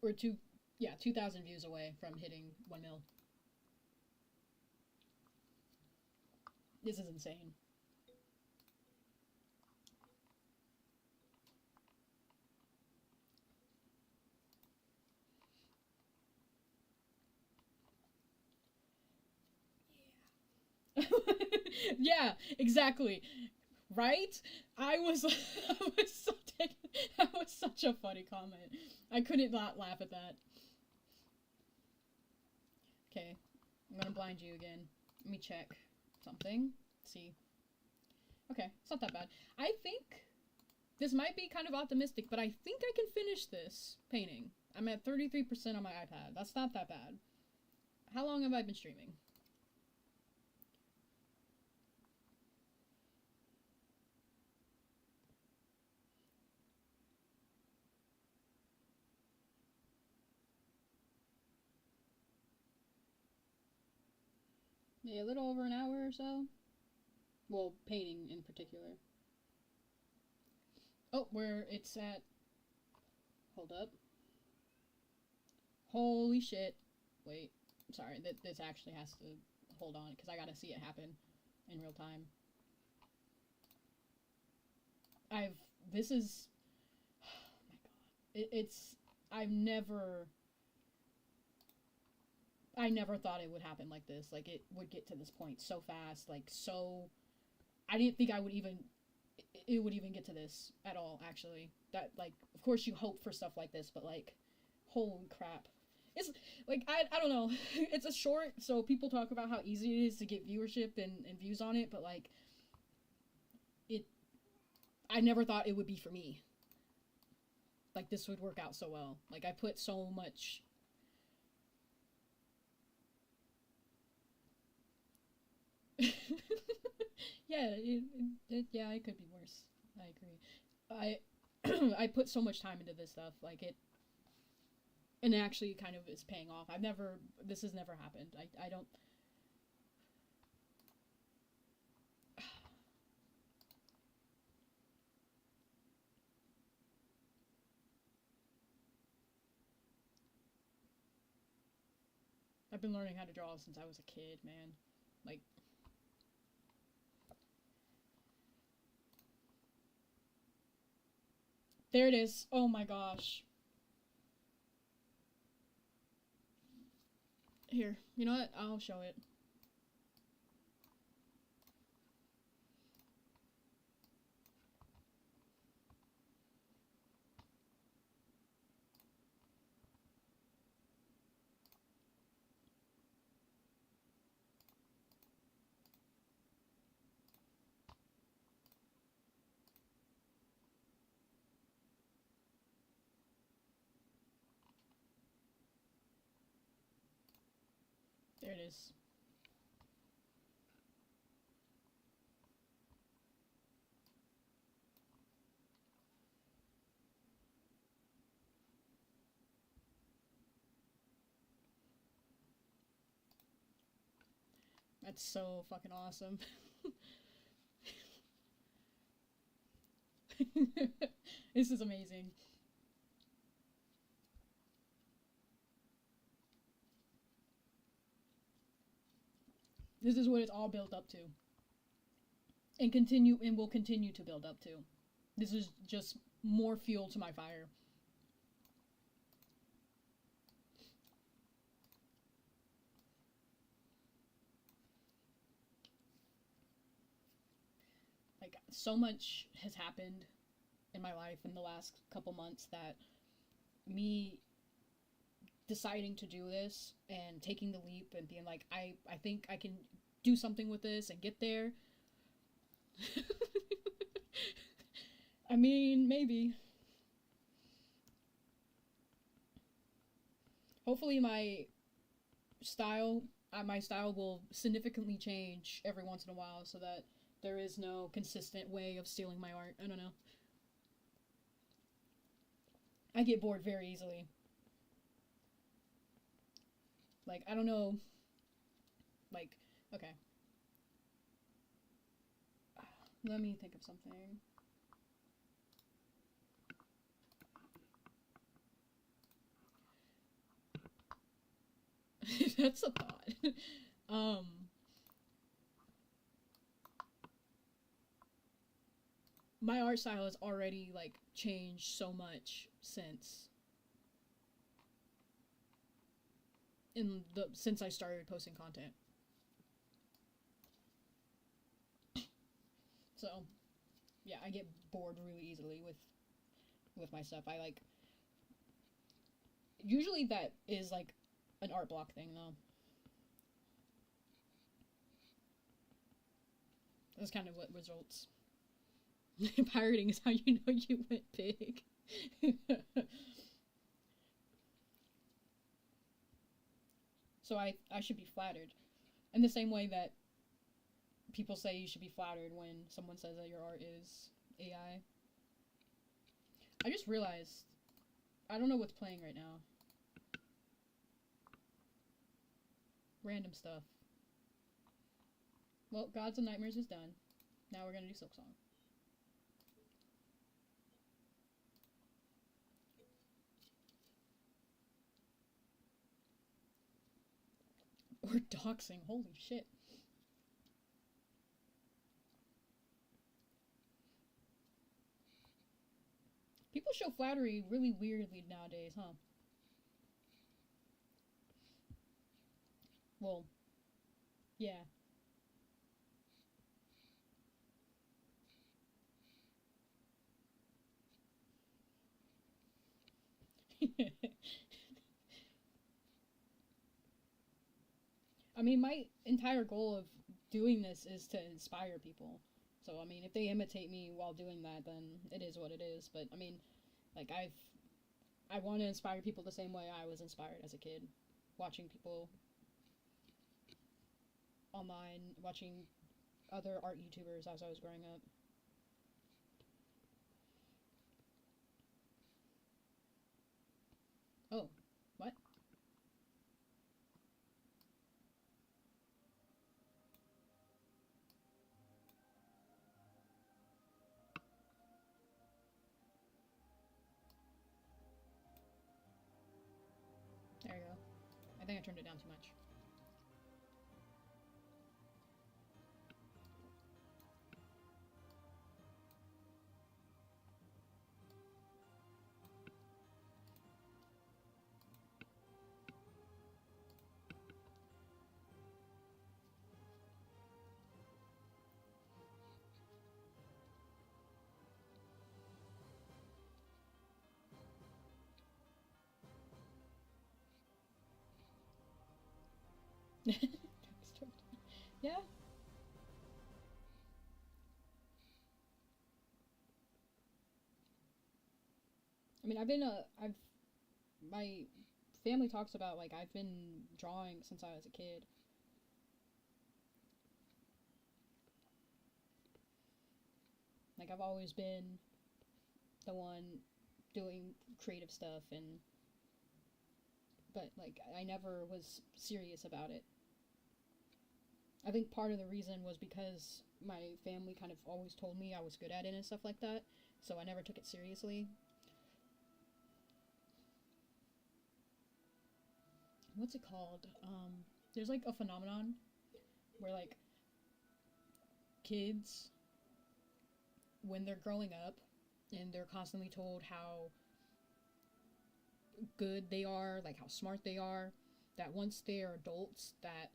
Or 2,000 views away from hitting 1 mil. This is insane. Yeah, exactly. Right? I was that was such a funny comment. I couldn't not laugh at that. Okay, I'm gonna blind you again. Let me check something. See. Okay, it's not that bad. I think this might be kind of optimistic, but I think I can finish this painting. I'm at 33% on my iPad. That's not that bad. How long have I been streaming? Maybe a little over an hour or so. Well, painting in particular. Oh, where it's at. Hold up. Holy shit. Wait. Sorry, this actually has to hold on, because I gotta see it happen in real time. This is, oh my god. I never thought it would happen like this. Like, it would get to this point so fast, like, so, I didn't think it would even get to this at all, actually. That, like, of course you hope for stuff like this, but, like, holy crap. It's, like, I don't know. It's a short, so people talk about how easy it is to get viewership and views on it, but, like, I never thought it would be for me. Like, this would work out so well. Like, I put so much... Yeah, yeah, it could be worse. I agree. I put so much time into this stuff, like, and it actually kind of is paying off. This has never happened. I don't... I've been learning how to draw since I was a kid, man. Like... There it is. Oh my gosh. Here, you know what? I'll show it. There it is. That's so fucking awesome. This is amazing. This is what it's all built up to. And will continue to build up to. This is just more fuel to my fire. Like, so much has happened in my life in the last couple months that me deciding to do this and taking the leap and being like, I think I can do something with this and get there. I mean, maybe. Hopefully my style will significantly change every once in a while so that there is no consistent way of stealing my art. I don't know. I get bored very easily. Like, I don't know. Like, okay. Let me think of something. That's a thought. um, my art style has already like changed so much since I started posting content. So, yeah, I get bored really easily with my stuff. I like usually that is like an art block thing though. That's kind of what results. Pirating is how you know you went big. So I should be flattered. In the same way that people say you should be flattered when someone says that your art is AI. I just realized I don't know what's playing right now. Random stuff. Well, Gods and Nightmares is done. Now we're gonna do Silk Song. Or doxing. Holy shit. People show flattery really weirdly nowadays, huh? Well, yeah. I mean, my entire goal of doing this is to inspire people. So, I mean, if they imitate me while doing that, then it is what it is. But, I mean, like, I want to inspire people the same way I was inspired as a kid. Watching people online, watching other art YouTubers as I was growing up. Oh, what? There you go. I think I turned it down too much. Yeah. I mean, I've, my family talks about, like, I've been drawing since I was a kid. Like, I've always been the one doing creative stuff, but, like, I never was serious about it. I think part of the reason was because my family kind of always told me I was good at it and stuff like that. so I never took it seriously. What's it called? There's like a phenomenon where like kids, when they're growing up and they're constantly told how good they are, like how smart they are, that once they're adults, that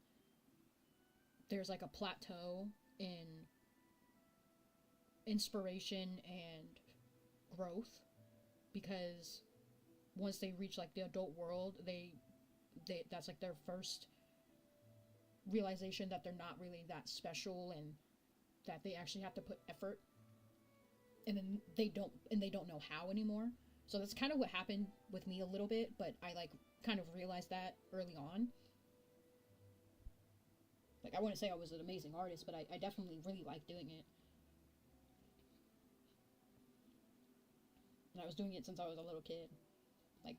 there's like a plateau in inspiration and growth, because once they reach like the adult world, they that's like their first realization that they're not really that special, and that they actually have to put effort, and then they don't know how anymore. So that's kind of what happened with me a little bit, but I like kind of realized that early on. Like, I wouldn't say I was an amazing artist, but I definitely really liked doing it. And I was doing it since I was a little kid. Like,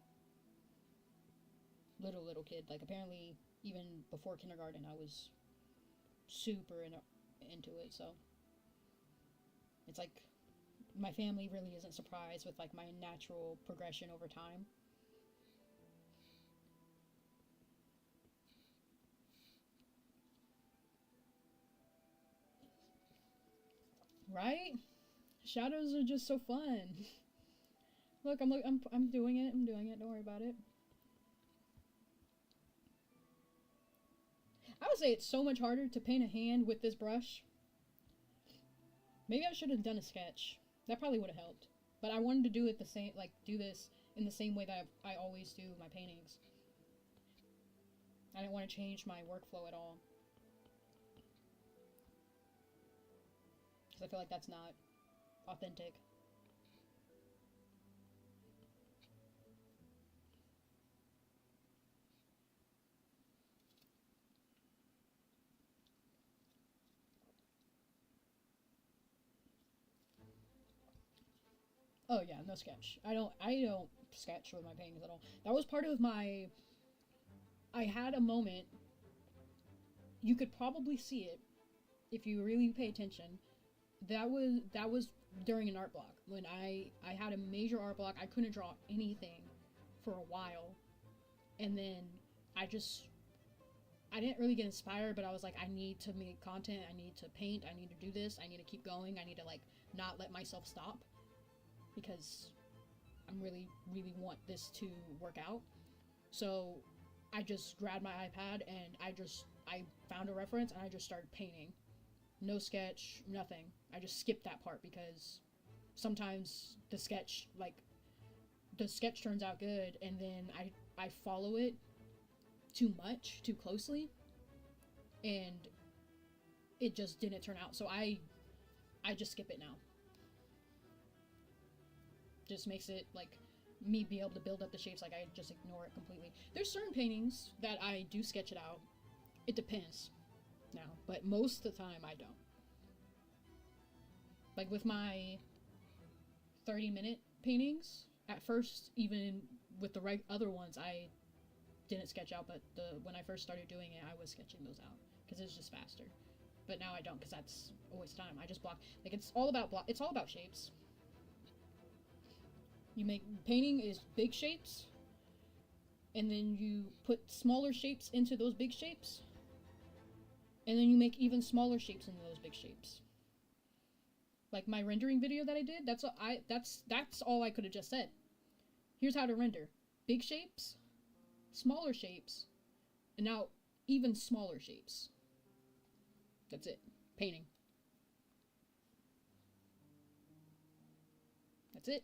little kid. Like, apparently, even before kindergarten, I was super into it, so. It's like, my family really isn't surprised with, like, my natural progression over time. Right? Shadows are just so fun. Look, I'm doing it. I'm doing it. Don't worry about it. I would say it's so much harder to paint a hand with this brush. Maybe I should have done a sketch. That probably would have helped. But I wanted to do it the same, like do this in the same way that I always do my paintings. I didn't want to change my workflow at all, because I feel like that's not authentic. Oh yeah, no sketch. I don't sketch with my paintings at all. That was part of my. I had a moment. You could probably see it if you really pay attention. That was during an art block, when I had a major art block. I couldn't draw anything for a while, and then I didn't really get inspired, but I was like, I need to make content, I need to paint, I need to do this, I need to keep going, I need to like not let myself stop, because I'm really want this to work out. So I just grabbed my iPad and I found a reference and I just started painting. No sketch, nothing. I just skipped that part, because sometimes the sketch turns out good, and then I follow it too much, too closely, and it just didn't turn out. So I just skip it now. Just makes it like me be able to build up the shapes. Like, I just ignore it completely. There's certain paintings that I do sketch it out. It depends now, but most of the time I don't. Like with my 30-minute paintings, at first, even with the right other ones, I didn't sketch out, but when I first started doing it, I was sketching those out, because it's just faster. But now I don't, because that's a waste of time. I just block. Like, it's all about shapes. You make painting is big shapes, and then you put smaller shapes into those big shapes, and then you make even smaller shapes into those big shapes. Like my rendering video that I did, that's all I could have just said. Here's how to render big shapes, smaller shapes, and now even smaller shapes. That's it. Painting. That's it.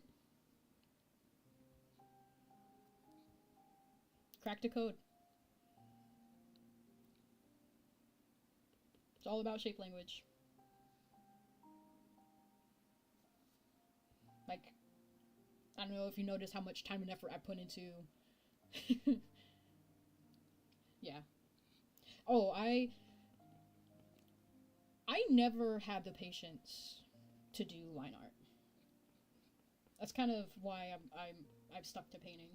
Crack the code. It's all about shape language. Like, I don't know if you notice how much time and effort I put into. Yeah. Oh, I never have the patience to do line art. That's kind of why I've stuck to painting.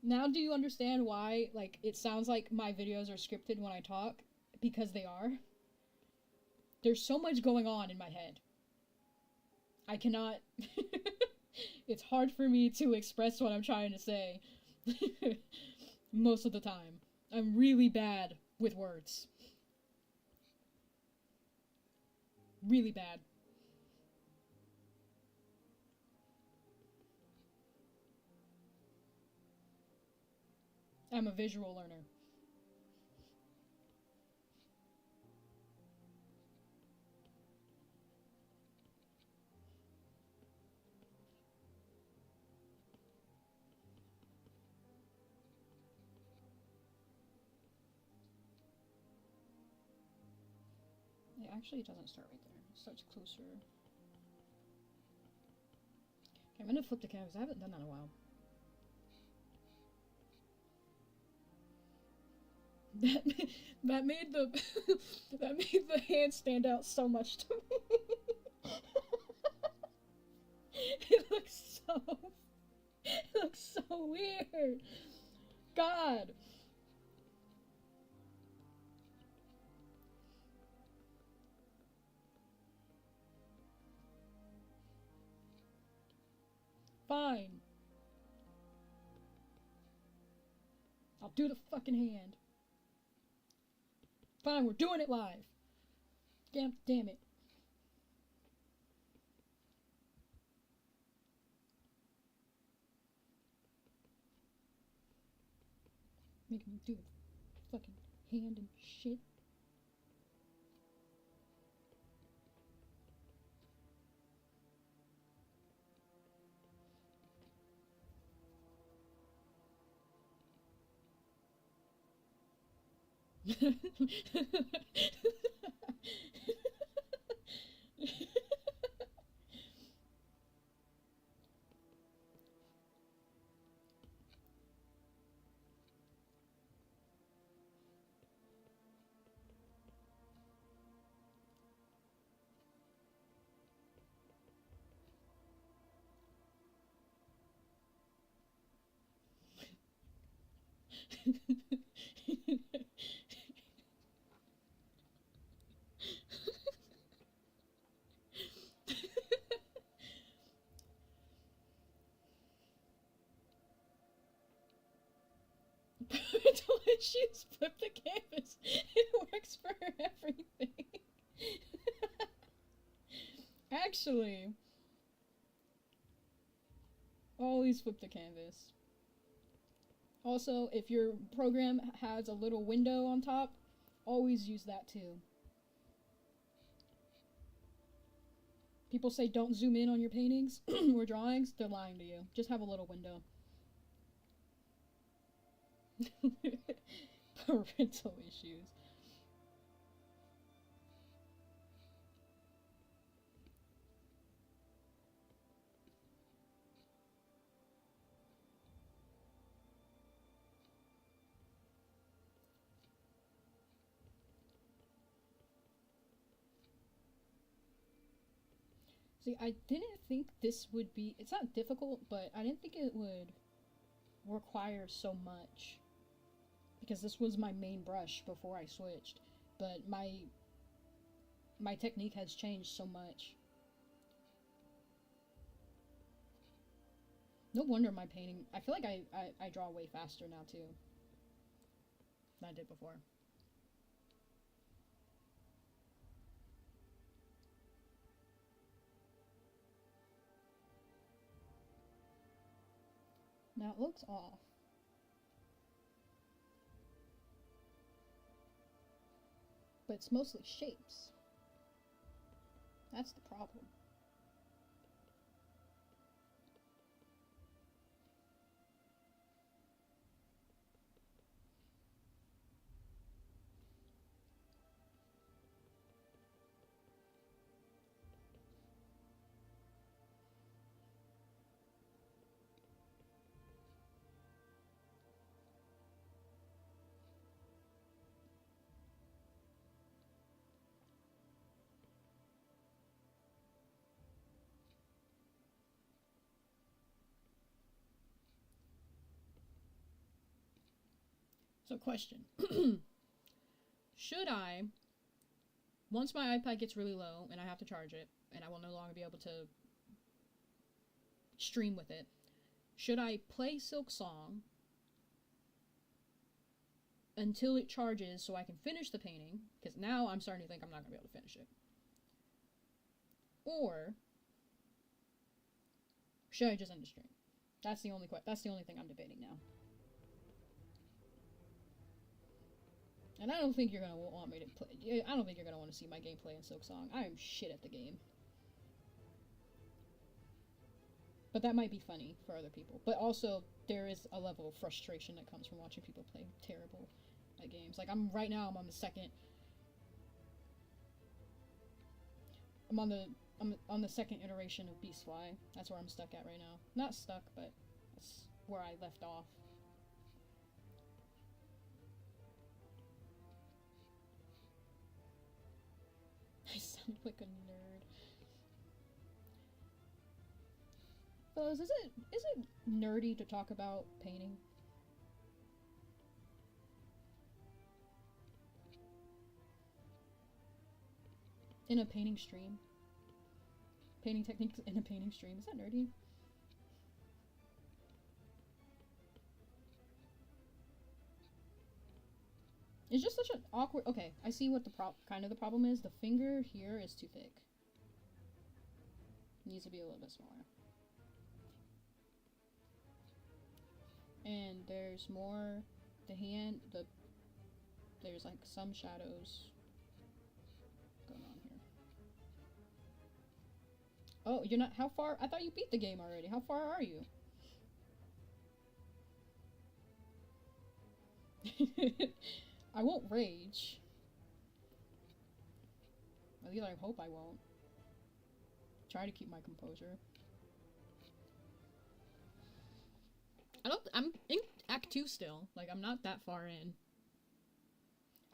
Now do you understand why, like, it sounds like my videos are scripted when I talk? Because they are. There's so much going on in my head. I cannot... It's hard for me to express what I'm trying to say. Most of the time. I'm really bad with words. Really bad. I'm a visual learner. It actually doesn't start right there. It starts closer. Okay, I'm gonna flip the canvas. I haven't done that in a while. That made the that made the hand stand out so much to me. It looks so weird. God. Fine. I'll do the fucking hand. Fine, we're doing it live. Damn it. Making me do the fucking hand and shit. Parental issues, flip the canvas. It works for everything. Actually, always flip the canvas. Also, if your program has a little window on top, always use that too. People say don't zoom in on your paintings or drawings. They're lying to you. Just have a little window. Parental issues. See, I didn't think this would be... It's not difficult, but I didn't think it would require so much. Because this was my main brush before I switched. But my technique has changed so much. No wonder my painting... I feel like I draw way faster now, too. Than I did before. Now it looks off. But it's mostly shapes. That's the problem. So question. Should I, once my iPad gets really low and I have to charge it, and I will no longer be able to stream with it, should I play Silk Song until it charges so I can finish the painting? Because now I'm starting to think I'm not going to be able to finish it. Or should I just end the stream? That's the only thing I'm debating now. And I don't think you're gonna want me to play. I don't think you're gonna want to see my gameplay in Silk Song. I am shit at the game. But that might be funny for other people. But also, there is a level of frustration that comes from watching people play terrible at games. Like, I'm on the second. I'm on the second iteration of Beastfly. That's where I'm stuck at right now. Not stuck, but that's where I left off. I sound like a nerd. Fellas, is it nerdy to talk about painting? In a painting stream? Painting techniques in a painting stream. Is that nerdy? It's just such an awkward... Okay, I see what the problem is. The finger here is too thick. It needs to be a little bit smaller. And there's more... There's like some shadows going on here. Oh, you're not... How far? I thought you beat the game already. How far are you? I won't rage. At least I hope I won't. Try to keep my composure. I'm in Act 2 still. Like, I'm not that far in.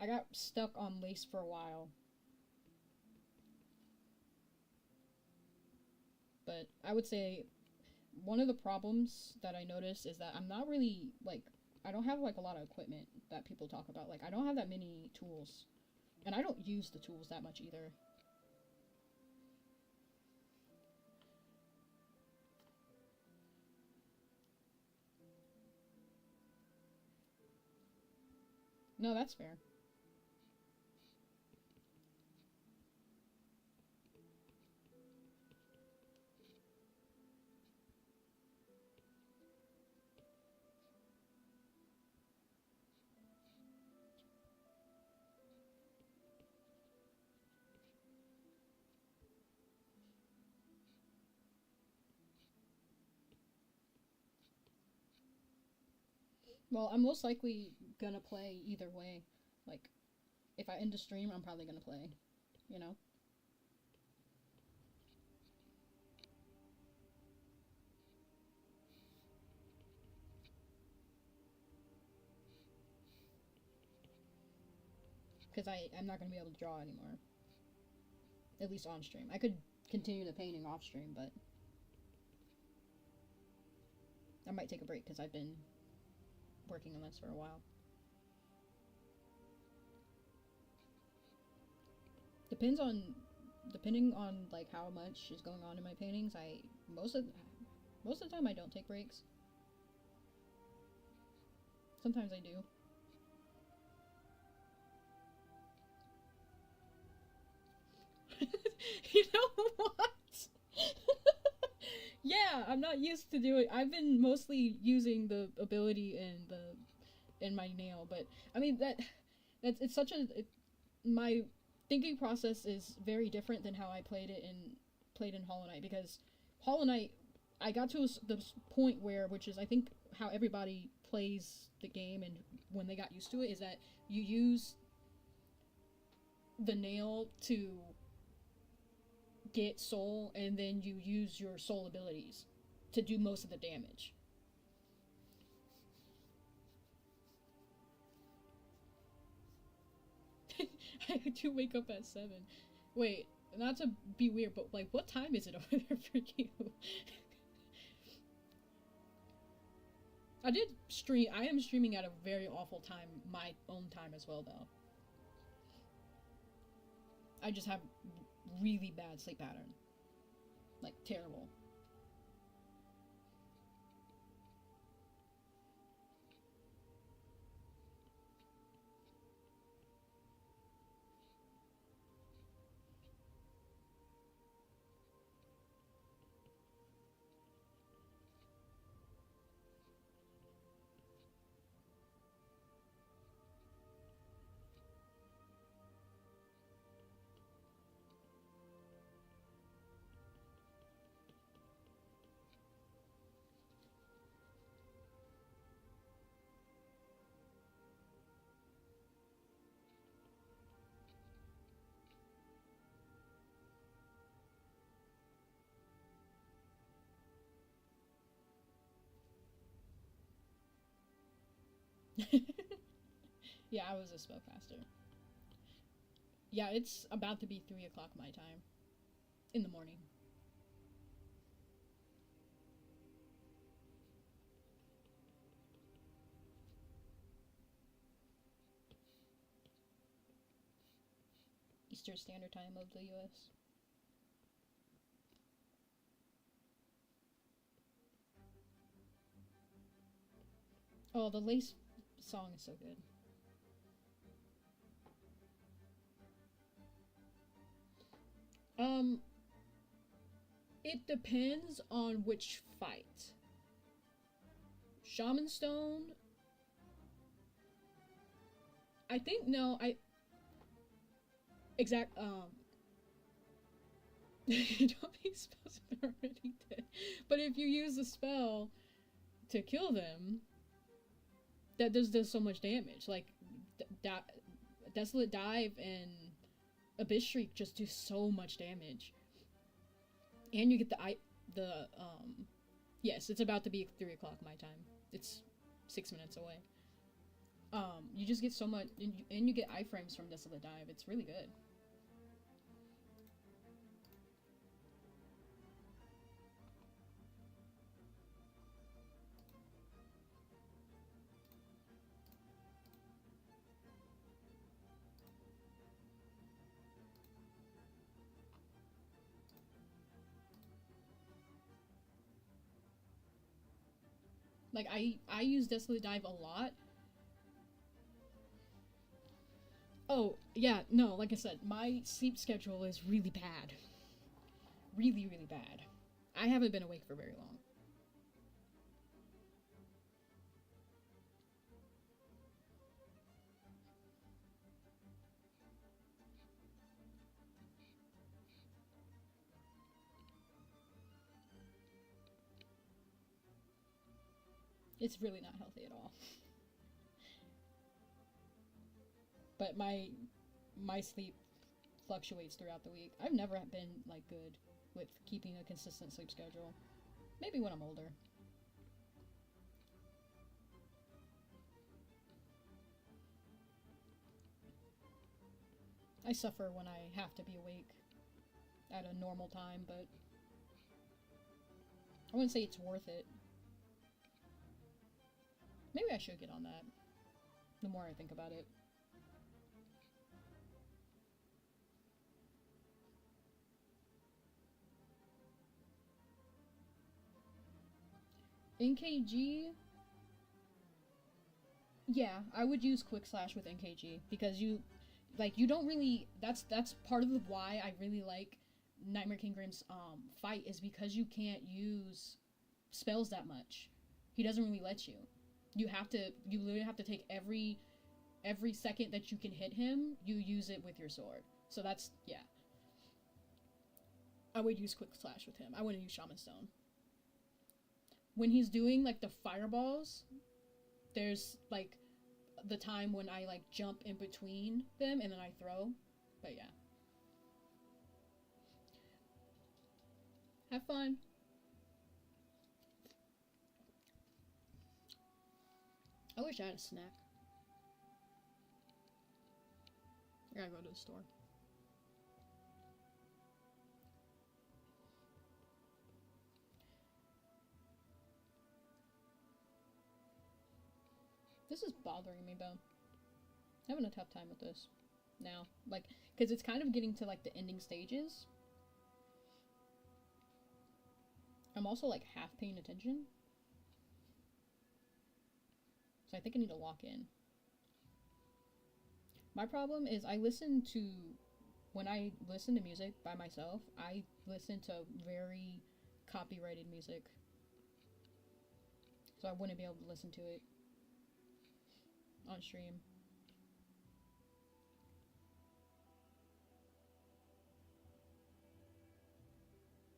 I got stuck on lace for a while. But I would say one of the problems that I noticed is that I'm not really, like, I don't have, like, a lot of equipment that people talk about. Like, I don't have that many tools. And I don't use the tools that much either. No, that's fair. Well, I'm most likely gonna play either way. Like, if I end the stream, I'm probably gonna play, you know? Because I'm not gonna be able to draw anymore. At least on stream. I could continue the painting off stream, but I might take a break because I've been working on this for a while. Depending on like how much is going on in my paintings, most of the time I don't take breaks. Sometimes I do. You know what? Yeah, I'm not used to doing. I've been mostly using the ability in my nail, but I mean it's such a my thinking process is very different than how I played in Hollow Knight, because Hollow Knight I got to the point where, which is I think how everybody plays the game and when they got used to it, is that you use the nail to get soul, and then you use your soul abilities to do most of the damage. I do wake up at 7. Wait, not to be weird, but like, what time is it over there for you? I did stream. I am streaming at a very awful time, my own time as well, though. I just have really bad sleep pattern, like terrible. Yeah, I was a spellcaster. Yeah, it's about to be 3 o'clock my time in the morning. Eastern Standard Time of the U.S. Oh, the Lace song is so good. Um, it depends on which fight. Shaman Stone. I think no. I exact. You don't make spells if they're already dead. But if you use a spell to kill them, that does so much damage. Like, Desolate Dive and Abyss Shriek just do so much damage. And you get the yes, it's about to be 3 o'clock my time. It's 6 minutes away. You just get so much, and you get iframes from Desolate Dive. It's really good. Like, I use Desolate Dive a lot. Oh, yeah, no, like I said, my sleep schedule is really bad. Really, really bad. I haven't been awake for very long. It's really not healthy at all. But my sleep fluctuates throughout the week. I've never been like good with keeping a consistent sleep schedule. Maybe when I'm older. I suffer when I have to be awake at a normal time, but I wouldn't say it's worth it. Maybe I should get on that the more I think about it. NKG, yeah, I would use Quick Slash with NKG because you don't really, that's part of why I really like Nightmare King Grim's fight, is because you can't use spells that much. He doesn't really let you. You literally have to take every second that you can hit him, you use it with your sword. So that's, yeah. I would use Quick Slash with him. I wouldn't use Shaman Stone. When he's doing like the fireballs, there's like the time when I like jump in between them and then I throw. But yeah. Have fun. I wish I had a snack. I gotta go to the store. This is bothering me, though. Having a tough time with this now. Like, because it's kind of getting to, like, the ending stages. I'm also, like, half paying attention. So I think I need to lock in. My problem is when I listen to music by myself, I listen to very copyrighted music. So I wouldn't be able to listen to it on stream.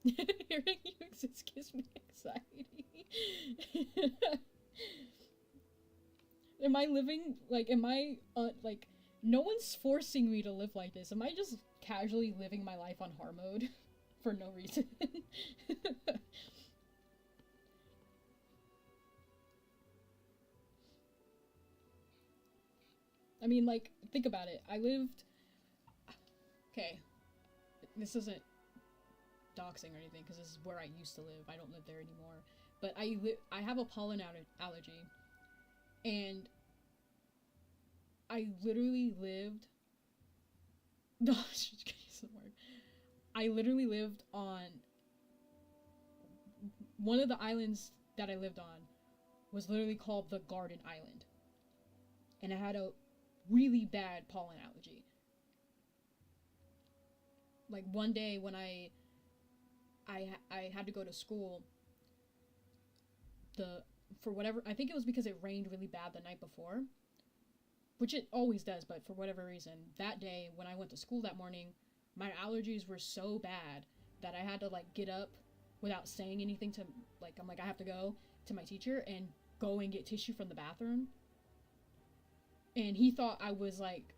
Hearing you exist gives me anxiety. Am I living, like, like, no one's forcing me to live like this. Am I just casually living my life on hard mode for no reason? I mean, like, think about it. Okay, this isn't doxing or anything, because this is where I used to live. I don't live there anymore. But I have a pollen allergy. And I literally lived... No, I literally lived on... One of the islands that I lived on was literally called the Garden Island. And I had a really bad pollen allergy. Like, one day when I had to go to school, for whatever, I think it was because it rained really bad the night before, which it always does, but for whatever reason, that day when I went to school that morning, my allergies were so bad that I had to, like, get up without saying anything to, like, I'm like, I have to go to my teacher and go and get tissue from the bathroom. And he thought I was, like,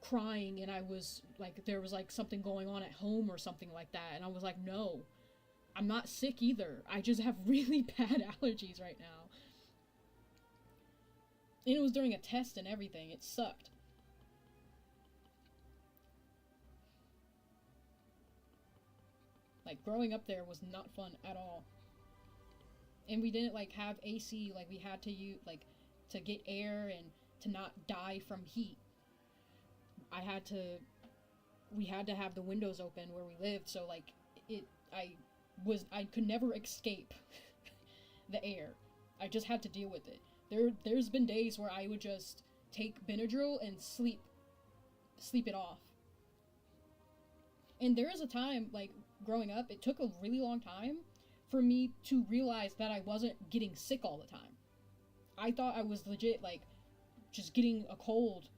crying and I was, like, there was, like, something going on at home or something like that. And I was like, no, I'm not sick either. I just have really bad allergies right now. And it was during a test and everything. It sucked. Like, growing up there was not fun at all. And we didn't, like, have AC. Like, we had to use, like, to get air and to not die from heat. We had to have the windows open where we lived, so, like, I could never escape the air. I just had to deal with it. There's been days where I would just take Benadryl and sleep it off. And there is a time, like, growing up, it took a really long time for me to realize that I wasn't getting sick all the time. I thought I was legit, like, just getting a cold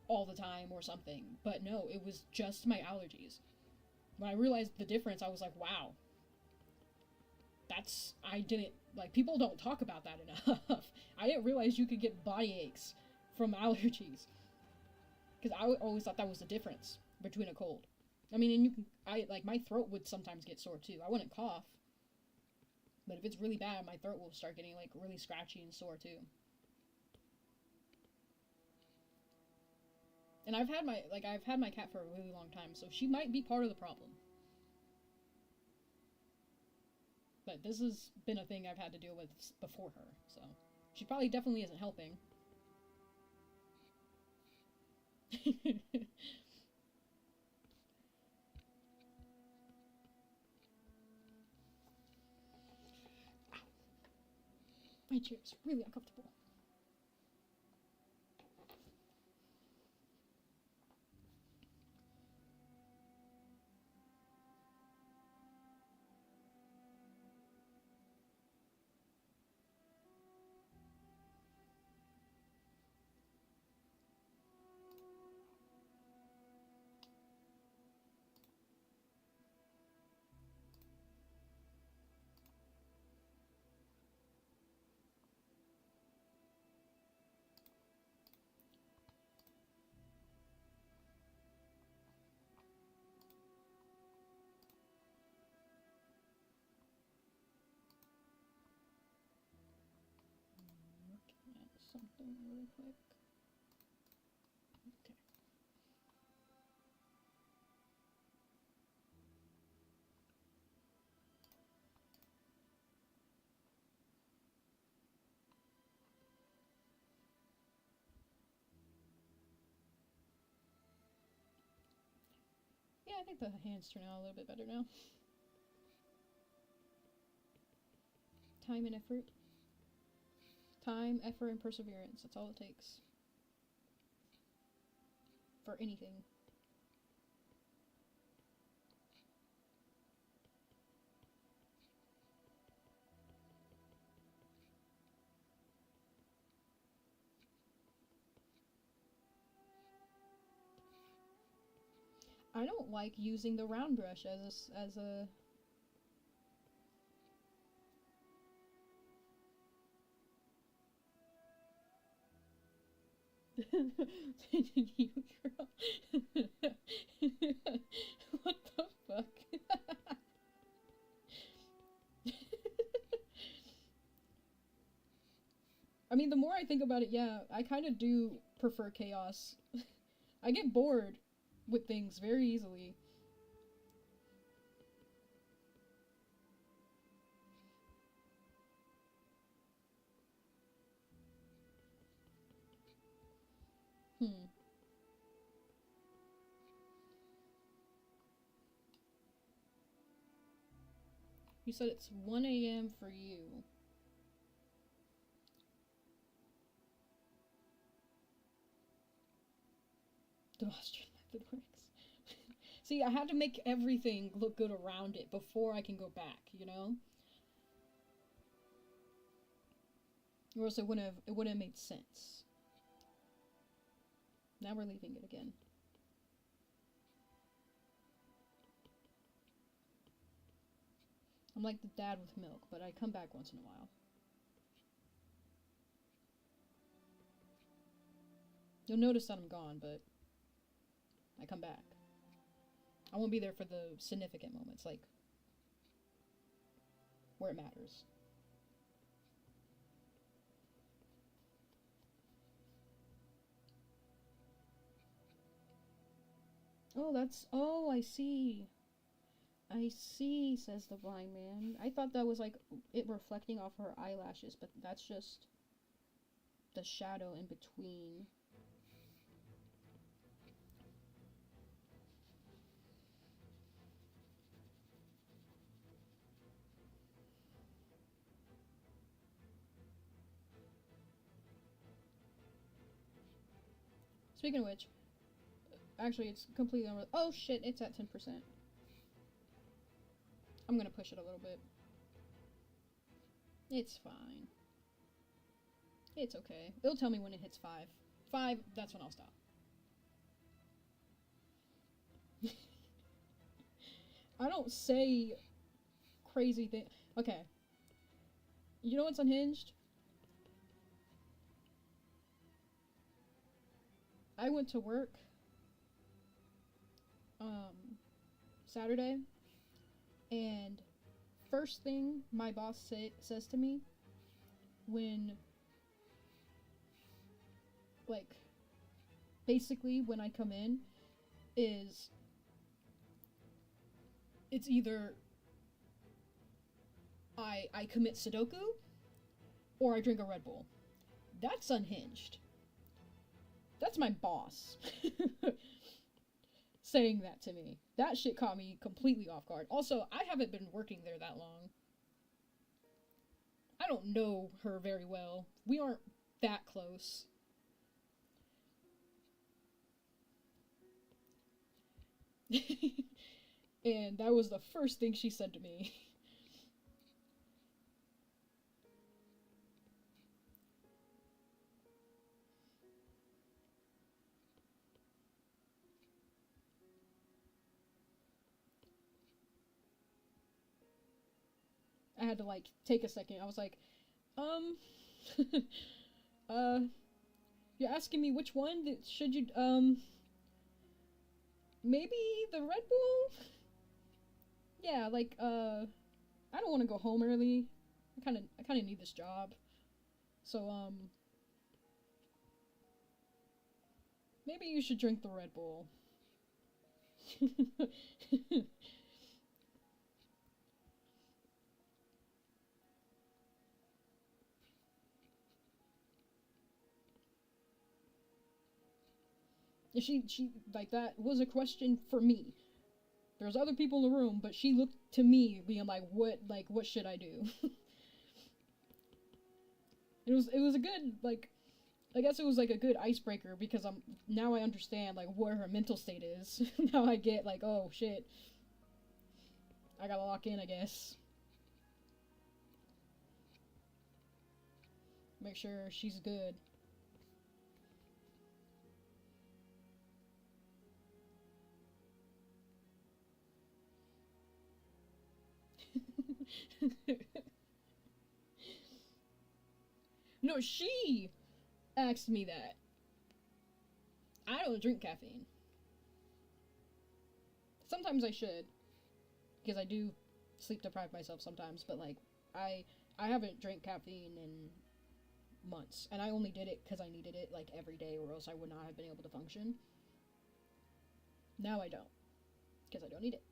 all the time or something. But no, it was just my allergies. When I realized the difference, I was like, wow. I didn't, like, people don't talk about that enough. I didn't realize you could get body aches from allergies. Because I always thought that was the difference between a cold. I mean, and like, my throat would sometimes get sore too. I wouldn't cough. But if it's really bad, my throat will start getting, like, really scratchy and sore too. And I've had my cat for a really long time, so she might be part of the problem. But this has been a thing I've had to deal with before her, so she probably definitely isn't helping. My chair is really uncomfortable. Something really quick. Okay. I think the hands turn out a little bit better now. Time and effort. Time, effort, and perseverance. That's all it takes. For anything. I don't like using the round brush as a you girl. What the fuck? I mean, the more I think about it, yeah, I kind of do prefer chaos. I get bored with things very easily. Hmm. You said it's 1 a.m. for you. The Austrian method works. See, I have to make everything look good around it before I can go back, you know? Or else it wouldn't have made sense. Now we're leaving it again. I'm like the dad with milk, but I come back once in a while. You'll notice that I'm gone, but I come back. I won't be there for the significant moments, like where it matters. Oh, I see. I see, says the blind man. I thought that was like it reflecting off her eyelashes, but that's just the shadow in between. Speaking of which, actually, it's completely unrelated. Oh shit, it's at 10%. I'm gonna push it a little bit. It's fine. It's okay. It'll tell me when it hits 5. 5, that's when I'll stop. I don't say crazy things. Okay. You know what's unhinged? I went to work Saturday, and first thing my boss says to me when, like, basically when I come in is it's either I commit Sudoku or I drink a Red Bull. That's unhinged. That's my boss saying that to me. That shit caught me completely off guard. Also, I haven't been working there that long. I don't know her very well. We aren't that close. And that was the first thing she said to me. I had to, like, take a second. I was like, uh, you're asking me which one should you, maybe the Red Bull? Yeah, like, I don't want to go home early. I kind of need this job. So, maybe you should drink the Red Bull. She, like, that was a question for me. There's other people in the room, but she looked to me being like, what should I do? It was a good, like, I guess it was like a good icebreaker because now I understand like where her mental state is. Now I get like, oh shit, I gotta lock in, I guess. Make sure she's good. No, she asked me that. I don't drink caffeine. Sometimes I should, because I do sleep deprive myself sometimes. But like, I haven't drank caffeine in months, and I only did it because I needed it like every day, or else I would not have been able to function. Now I don't, because I don't need it.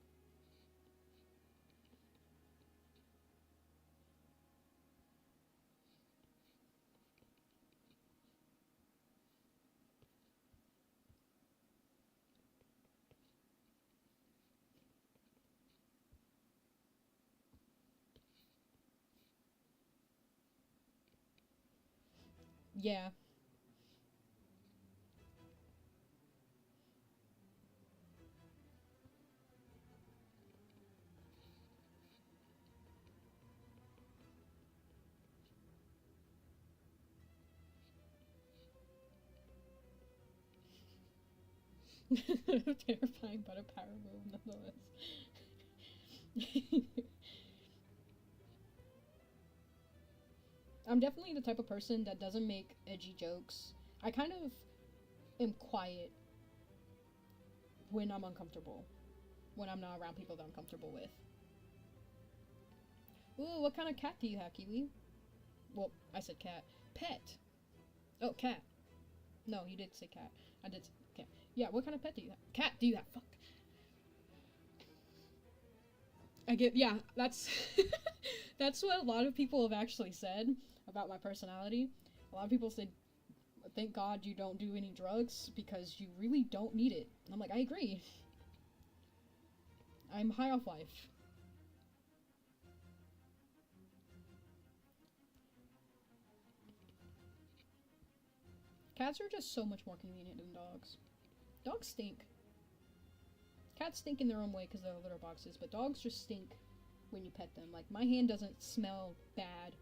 Yeah. Terrifying, but a power move nonetheless. I'm definitely the type of person that doesn't make edgy jokes. I kind of am quiet when I'm uncomfortable, when I'm not around people that I'm comfortable with. Ooh, what kind of cat do you have, Kiwi? Well, I said cat. Pet. Oh, cat. No, you did say cat. I did say cat. Yeah, what kind of pet do you have? Cat do you have? Fuck. I get, yeah, that's that's what a lot of people have actually said about my personality. A lot of people said, "Thank God you don't do any drugs because you really don't need it." And I'm like, I agree. I'm high off life. Cats are just so much more convenient than dogs. Dogs stink. Cats stink in their own way because they're litter boxes, but dogs just stink when you pet them. Like, my hand doesn't smell bad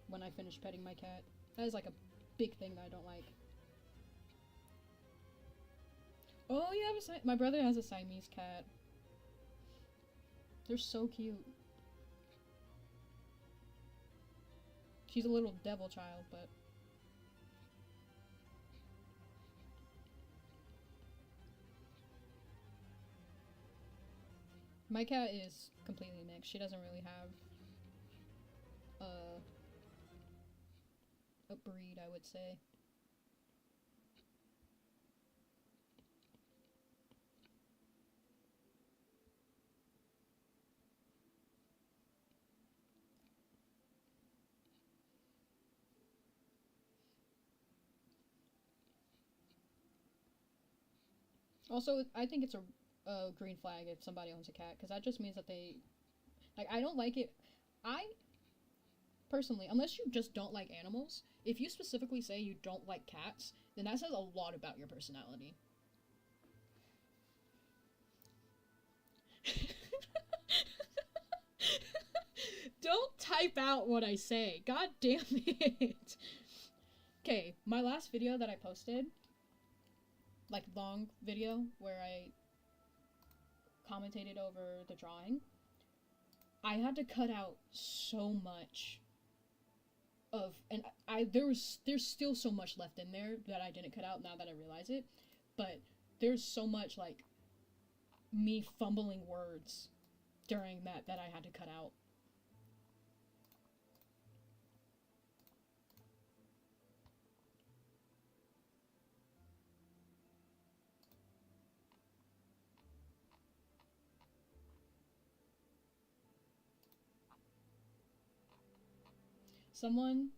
when I finish petting my cat. That is like a big thing that I don't like. Oh, you have my brother has a Siamese cat. They're so cute. She's a little devil child, but my cat is completely mixed. She doesn't really have a breed, I would say. Also, I think it's a green flag if somebody owns a cat, because that just means that they, like, I don't like it. I personally, unless you just don't like animals, if you specifically say you don't like cats, then that says a lot about your personality. Don't type out what I say. God damn it. Okay, my last video that I posted, like long video where I commentated over the drawing, I had to cut out so much of, and there's still so much left in there that I didn't cut out now that I realize it, but there's so much like me fumbling words during that I had to cut out. Someone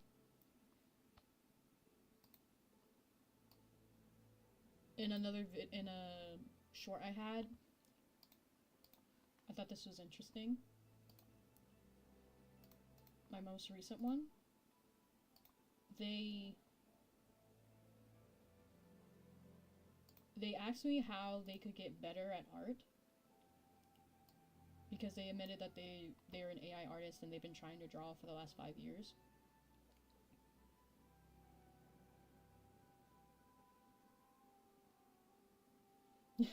in a short I had thought this was interesting. My most recent one. They asked me how they could get better at art. Because they admitted that they're an AI artist and they've been trying to draw for the last 5 years. No!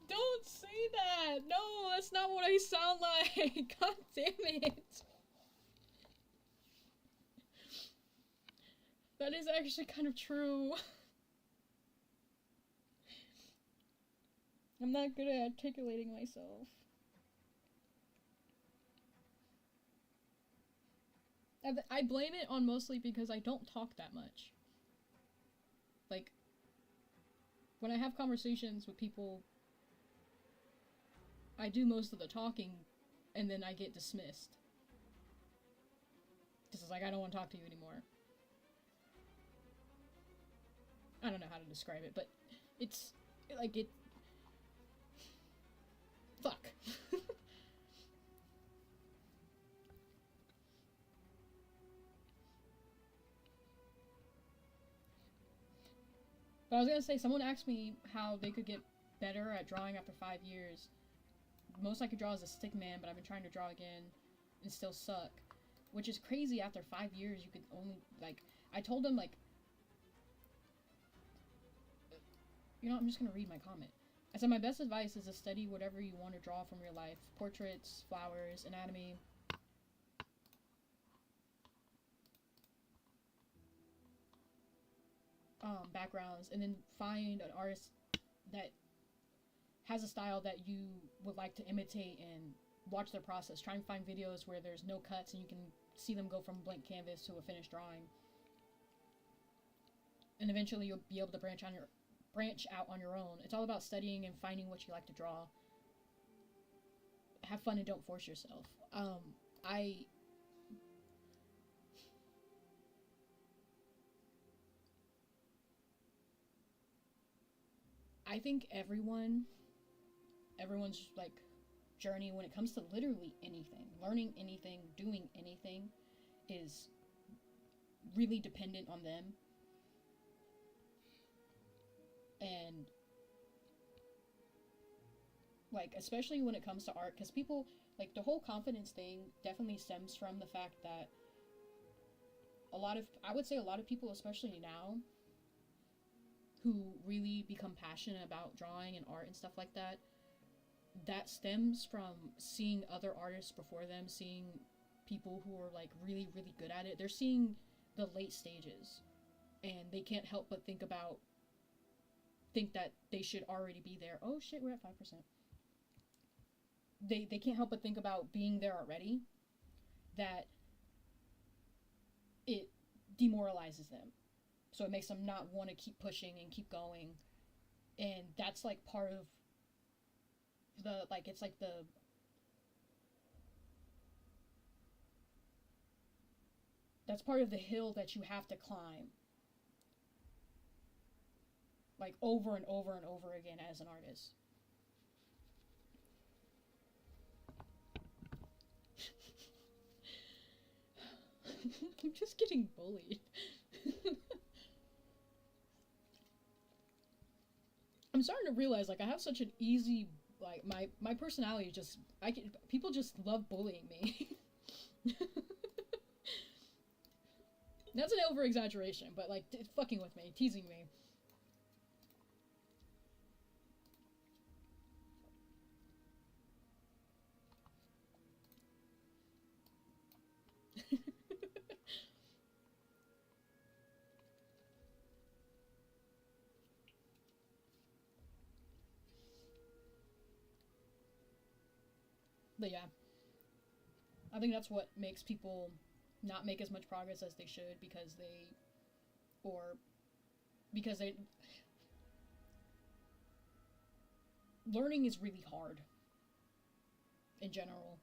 Don't say that! No, that's not what I sound like! God damn it! That is actually kind of true. I'm not good at articulating myself. I blame it on mostly because I don't talk that much. Like, when I have conversations with people, I do most of the talking, and then I get dismissed. This is like, I don't want to talk to you anymore. I don't know how to describe it, but it's, like, it... Fuck. But I was gonna say, someone asked me how they could get better at drawing after 5 years. The most I could draw is a stick man, but I've been trying to draw again and still suck. Which is crazy, after 5 years you could only, like... I told them, like... You know, I'm just gonna read my comment. I said, my best advice is to study whatever you want to draw from your life. Portraits, flowers, anatomy. Backgrounds, and then find an artist that has a style that you would like to imitate and watch their process. Try and find videos where there's no cuts and you can see them go from blank canvas to a finished drawing. And eventually you'll be able to branch out on your own. It's all about studying and finding what you like to draw. Have fun and don't force yourself. I think everyone's like journey when it comes to literally anything, learning anything, doing anything, is really dependent on them. And like, especially when it comes to art, because people, like, the whole confidence thing definitely stems from the fact that I would say a lot of people, especially now, who really become passionate about drawing and art and stuff like that, that stems from seeing other artists before them, seeing people who are like really, really good at it. They're seeing the late stages, and they can't help but think that they should already be there. Oh shit, we're at 5%. They can't help but think about being there already, that it demoralizes them. So it makes them not want to keep pushing and keep going. And that's like part of the, like, it's like that's part of the hill that you have to climb. Like, over and over and over again as an artist. I'm just getting bullied. I'm starting to realize, like, I have such an easy, like, my personality is just, people just love bullying me. That's an over-exaggeration, but, like, fucking with me, teasing me. But yeah, I think that's what makes people not make as much progress as they should, because learning is really hard in general.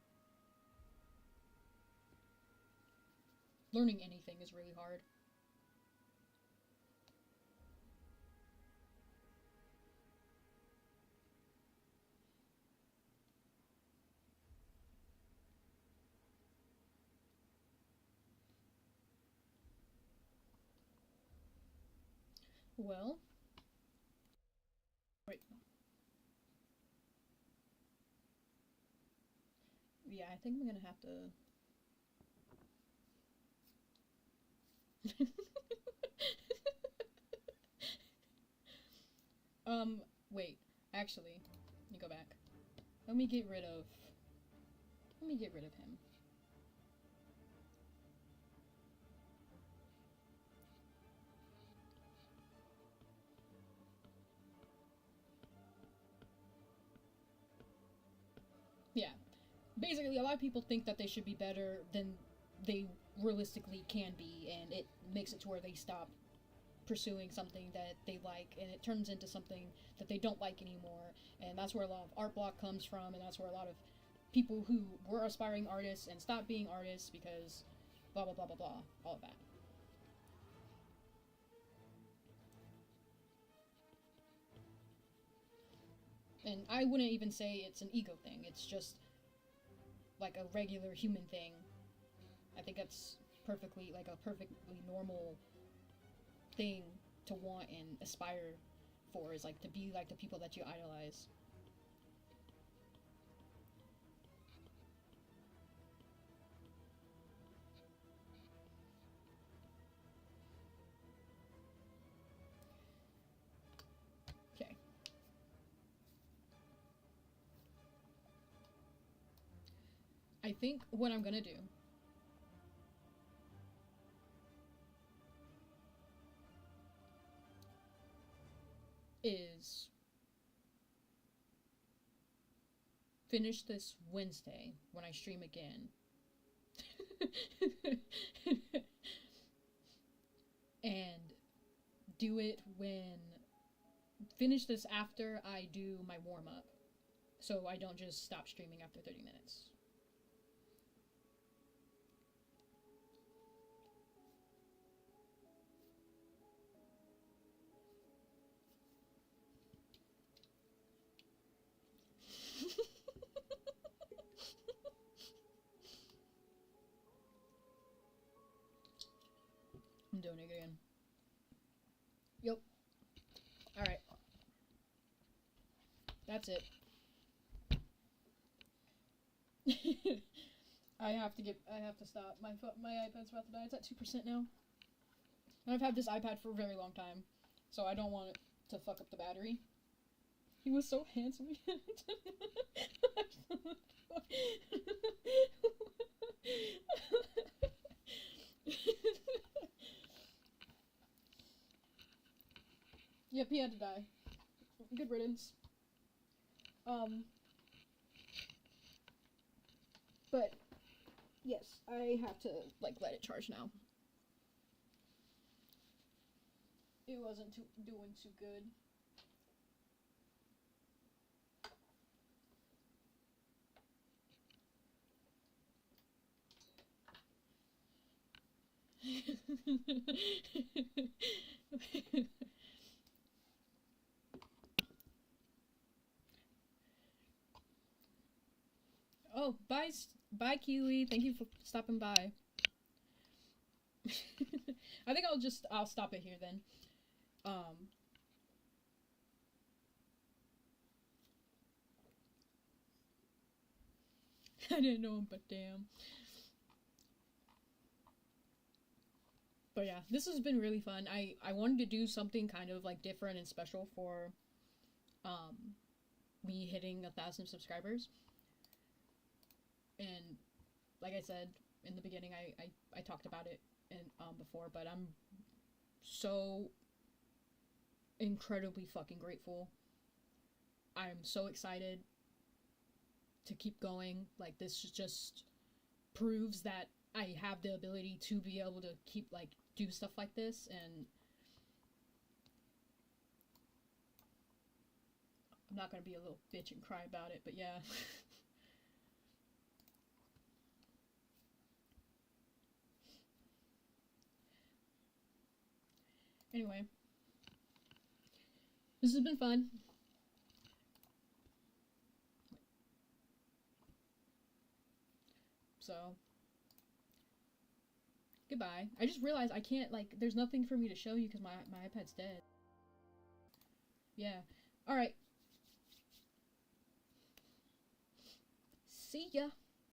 learning anything is really hard. Well, wait. Yeah, I think I'm gonna have to. Wait. Actually, let me go back. Let me get rid of. Let me get rid of him. Yeah. Basically, a lot of people think that they should be better than they realistically can be, and it makes it to where they stop pursuing something that they like, and it turns into something that they don't like anymore. And that's where a lot of art block comes from, and that's where a lot of people who were aspiring artists and stopped being artists because blah blah blah blah blah, all of that. And I wouldn't even say it's an ego thing, it's just like a regular human thing. I think that's perfectly like a perfectly normal thing to want and aspire for, is like to be like the people that you idolize. Okay. I think what I'm gonna do is finish this Wednesday when I stream again. And do it when. Finish this after I do my warm up. So I don't just stop streaming after 30 minutes. I'm doing it again. Yep. Alright. That's it. I have to stop. My iPad's about to die. It's at 2% now. And I've had this iPad for a very long time, so I don't want it to fuck up the battery. He was so handsome. Yep, he had to die. Good riddance. But yes, I have to like let it charge now. It wasn't doing too good. Oh, bye, Kiwi. Thank you for stopping by. I think I'll stop it here then. I didn't know him, but damn. But yeah, this has been really fun. I wanted to do something kind of like different and special for me hitting 1,000 subscribers. And like I said in the beginning, I talked about it in before, but I'm so incredibly fucking grateful. I'm so excited to keep going. Like, this just proves that I have the ability to be able to keep like do stuff like this. And I'm not gonna be a little bitch and cry about it, but yeah. Anyway, this has been fun. So, goodbye. I just realized I can't, like, there's nothing for me to show you because my iPad's dead. Yeah. Alright. See ya.